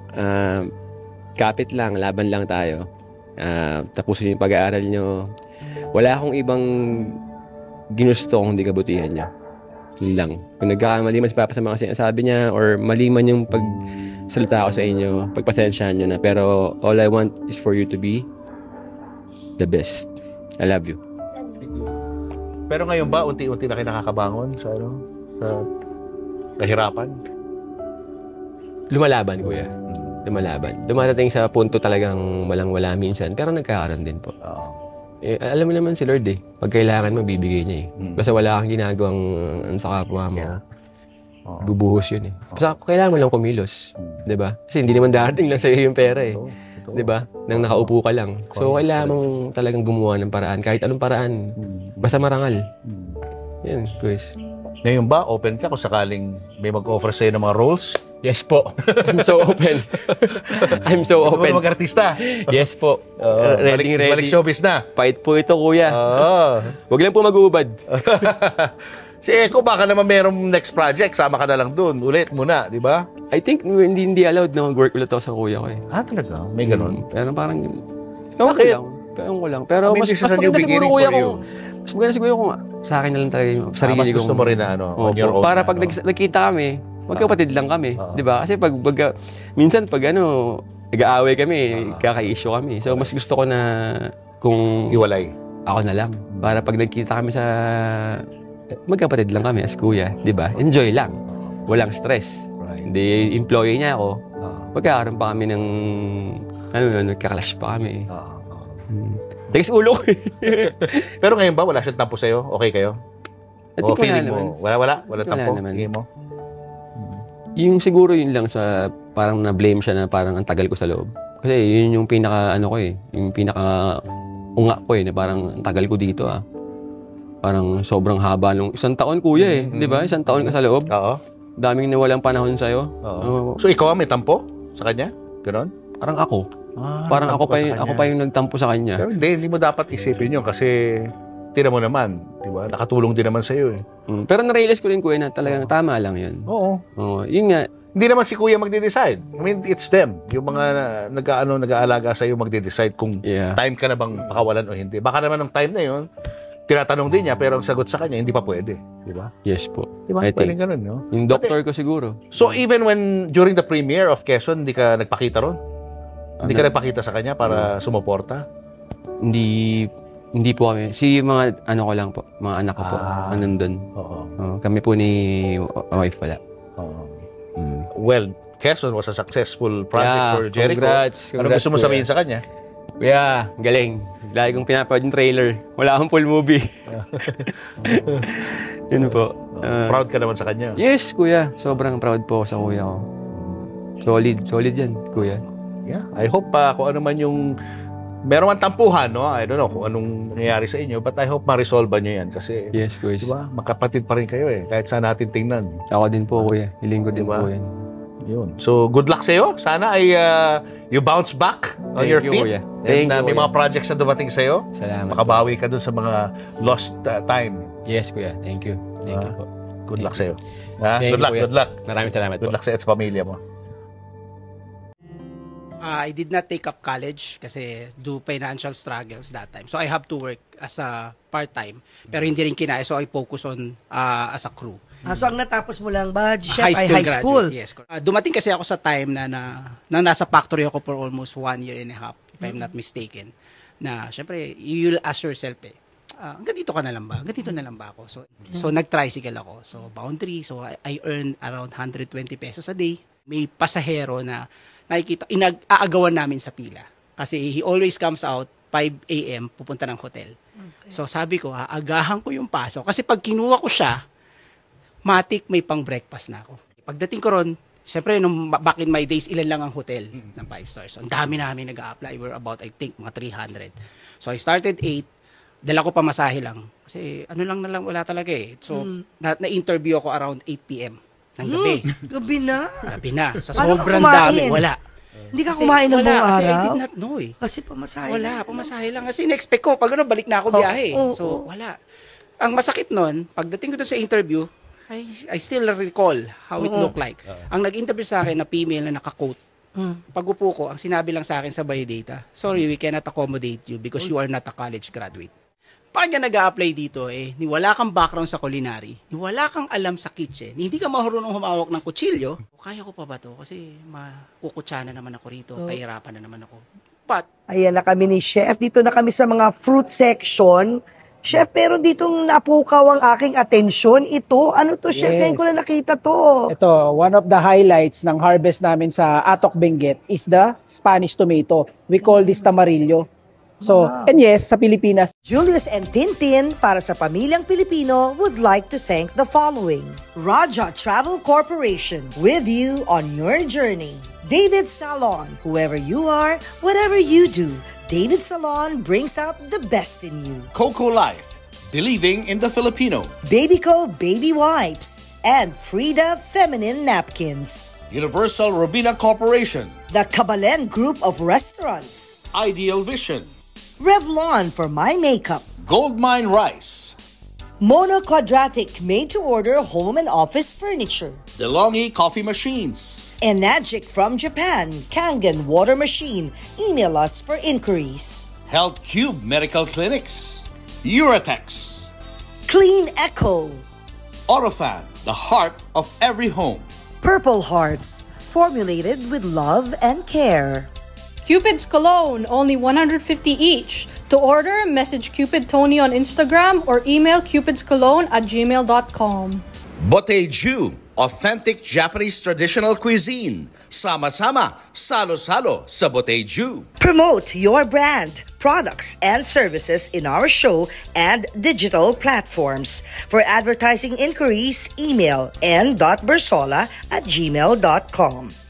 kapit lang, laban lang tayo. Tapusin yung pag-aaral nyo. Wala akong ibang ginusto kung hindi kabutihan niya. Yun lang. Kung nagkakamali man si Papa sa mga sinasabi niya or mali man yung pagsalita ko sa inyo, pagpasensyahan nyo na. Pero all I want is for you to be the best. I love you. Pero ngayon ba, unti-unti na kayo nakakabangon sa kahirapan? Lumalaban, kuya. Lumalaban. Dumadating sa punto talagang walang-wala minsan, pero nagkakaroon din po. Alam mo naman si Lord pag kailangan mo, bibigay niya Basta wala kang ginagawang sa kapwa mo, bubuhos yun Basta kailangan mo lang kumilos. Diba? Kasi hindi naman darating lang sa'yo yung pera Diba? Nang nakaupo ka lang. So, kailangan mong talagang gumawa ng paraan. Kahit anong paraan. Basta marangal. Yan, guys. Ngayon ba, open ka kung sakaling may mag-offer sa'yo ng mga roles? Yes po. I'm so open. I'm so open. Gusto mo mag-artista? Yes po. Ready. Balik showbiz na. Fight po ito, kuya. Huwag lang po mag-uubad. Si Eko, baka naman merong next project. Sama ka na lang dun. Ulit muna, di ba? I think hindi allowed na mag-work ulit ako sa kuya ko Talaga? May ganun? Pero parang... Ewan ko lang. Pero mas maganda siguro kuya kung... Mas maganda siguro kung sa akin na lang talaga yung sarili mas gusto mo rin na on your own. Para pag nagkita kami, magkapatid lang kami. Di ba? Kasi minsan pag nag-aaway kami, kaka-issue kami. So mas gusto ko na kung... Iwalay. Ako na lang. Para pag nagkita kami sa... Magkapatid lang kami as kuya. Di ba? Enjoy lang. Walang stress. Hindi employee niya ako. Pagkakaroon pa kami ng... nagka-clash pa kami. Tigas ulo ko Pero ngayon ba, wala siyang tampo sa'yo? Okay kayo? O feeling mo? Wala tampo? Tingin mo? Yung siguro yun lang sa parang na-blame siya na parang ang tagal ko sa loob. Kasi yun yung pinaka yung pinaka unga ko na parang ang tagal ko dito Parang sobrang haba nung isang taon kuya di ba? Isang taon ka sa loob. Oo. Daming nawalang panahon sa'yo. So ikaw may tampo sa kanya? Ganon? Parang ako. Parang ako pa yung nagtampo sa kanya. Pero hindi mo dapat isipin yun kasi tina mo naman, di ba? Nakatulong din naman sa'yo Pero na-realize ko rin kuya na talagang tama lang yun. Oo. Yun nga. Hindi naman si kuya magde-decide. I mean, it's them. Yung mga nag-aalaga sa'yo magde-decide kung time ka na bang pakawalan o hindi. Baka naman ng time na yun, tinatanong din niya pero ang sagot sa kanya hindi pa pwede, di ba? Yes po. Di ba? Pwede ganun, no? Yung doctor ko siguro. So even when during the premiere of Quezon, hindi ka nagpakita ron? Hindi ka nagpakita sa kanya para sumuporta? Hindi po kami. Si mga ko lang po, mga anak ko po, nandun. Kami po ni wife wala. Well, Quezon was a successful project for Jericho. Congrats. Ano gusto mo sabihin sa kanya? Kuya, galing. Lagi kong pinapanood yung trailer. Wala akong full movie. Yun po. Proud ka naman sa kanya? Yes, kuya. Sobrang proud po sa kuya ko. Solid yan, kuya. Yeah, I hope kung ano man yung meron man tampuhan, no? I don't know kung anong nangyayari sa inyo, but I hope ma-resolve nyo yan kasi yes, kuya. Diba? Magkapatid pa rin kayo kahit saan natin tingnan. Ako din po, kuya. Hiling ko din po yan. Yun. So, good luck sa'yo. Sana ay you bounce back on your feet. Kuya. And may mga projects na dumating sa'yo. Salamat. Makabawi ka dun sa mga lost time. Yes, kuya. Thank you. Thank you po. Good luck sa'yo. Good luck. Good luck. Maraming salamat Good po. luck sa'yo at sa pamilya mo. I did not take up college kasi do financial struggles that time. So I have to work as a part-time. Pero hindi rin kinaya. So I focus on as a crew. So ang natapos mo lang ba, chef, ay high school? Yes. Dumating kasi ako sa time na nasa factory ako for almost 1 year and a half, if I'm not mistaken. Na syempre, you'll ask yourself ganito ka na lang ba? Ganito na lang ba ako? So nag-tricycle ako. So boundary. So I earned around 120 pesos a day. May pasahero na nakikita, aagawan namin sa pila. Kasi he always comes out 5 a.m. pupunta ng hotel. Okay. So sabi ko, aagahan ko yung pasok. Kasi pag kinuha ko siya, matik may pang breakfast na ako. Pagdating ko ron, syempre, nung back in my days, ilan lang ang hotel ng 5 stars. So, ang dami namin nag-a-apply. We're about, I think, mga 300. So I started 8. Dala ko pa masahe lang. Kasi ano lang na lang, wala talaga eh. So na-interview ako around 8 p.m. ng gabi. Gabi na? Gabi na. Sa sobrang dami, wala. Hindi ka kumain ng buong araw? Kasi I did not know eh. Kasi pamasahe wala, pamasahe lang. Kasi in-expect ko, pag balik na ako biyahe. So wala. Ang masakit nun, pagdating ko doon sa interview, I still recall how it looked like. Ang nag-interview sa akin na female na naka-coat, pag-upo ko, ang sinabi lang sa akin sa biodata, sorry, we cannot accommodate you because you are not a college graduate. Pag ka nag-a-apply dito, ni wala kang background sa culinary, ni wala kang alam sa kitchen, hindi ka marunong humawak ng kutsilyo, kaya ko pa ba to? Kasi makukutsa na naman ako rito, pahirapan na naman ako. But, ayan na kami ni Chef. Dito na kami sa mga fruit section. Chef, pero ditong napukaw ang aking atensyon. Ito, ano to, Chef? Ngayon ko na nakita to. Ito, one of the highlights ng harvest namin sa Atok Benguet is the Spanish tomato. We call this tamarillo. So, and yes, sa Pilipinas. Julius and Tintin, para sa pamilyang Pilipino, would like to thank the following. Raja Travel Corporation, with you on your journey. David Salon, whoever you are, whatever you do, David Salon brings out the best in you. Coco Life, believing in the Filipino. Babyco Baby Wipes and Frida Feminine Napkins. Universal Robina Corporation. The Kabalen Group of Restaurants. Ideal Vision. Revlon for my makeup. Goldmine Rice. Mono Quadratic made-to-order home and office furniture. DeLonghi Coffee Machines. Enagic from Japan, Kangen Water Machine. Email us for inquiries. Health Cube Medical Clinics. Uratex. Clean Echo. Autofan, the heart of every home. Purple Hearts, formulated with love and care. Cupid's Cologne, only 150 each. To order, message Cupid Tony on Instagram or email cupidscologne@gmail.com. Boteju, authentic Japanese traditional cuisine. Sama-sama, salo-salo sa Boteju. Promote your brand, products, and services in our show and digital platforms. For advertising inquiries, email n.bersola@gmail.com.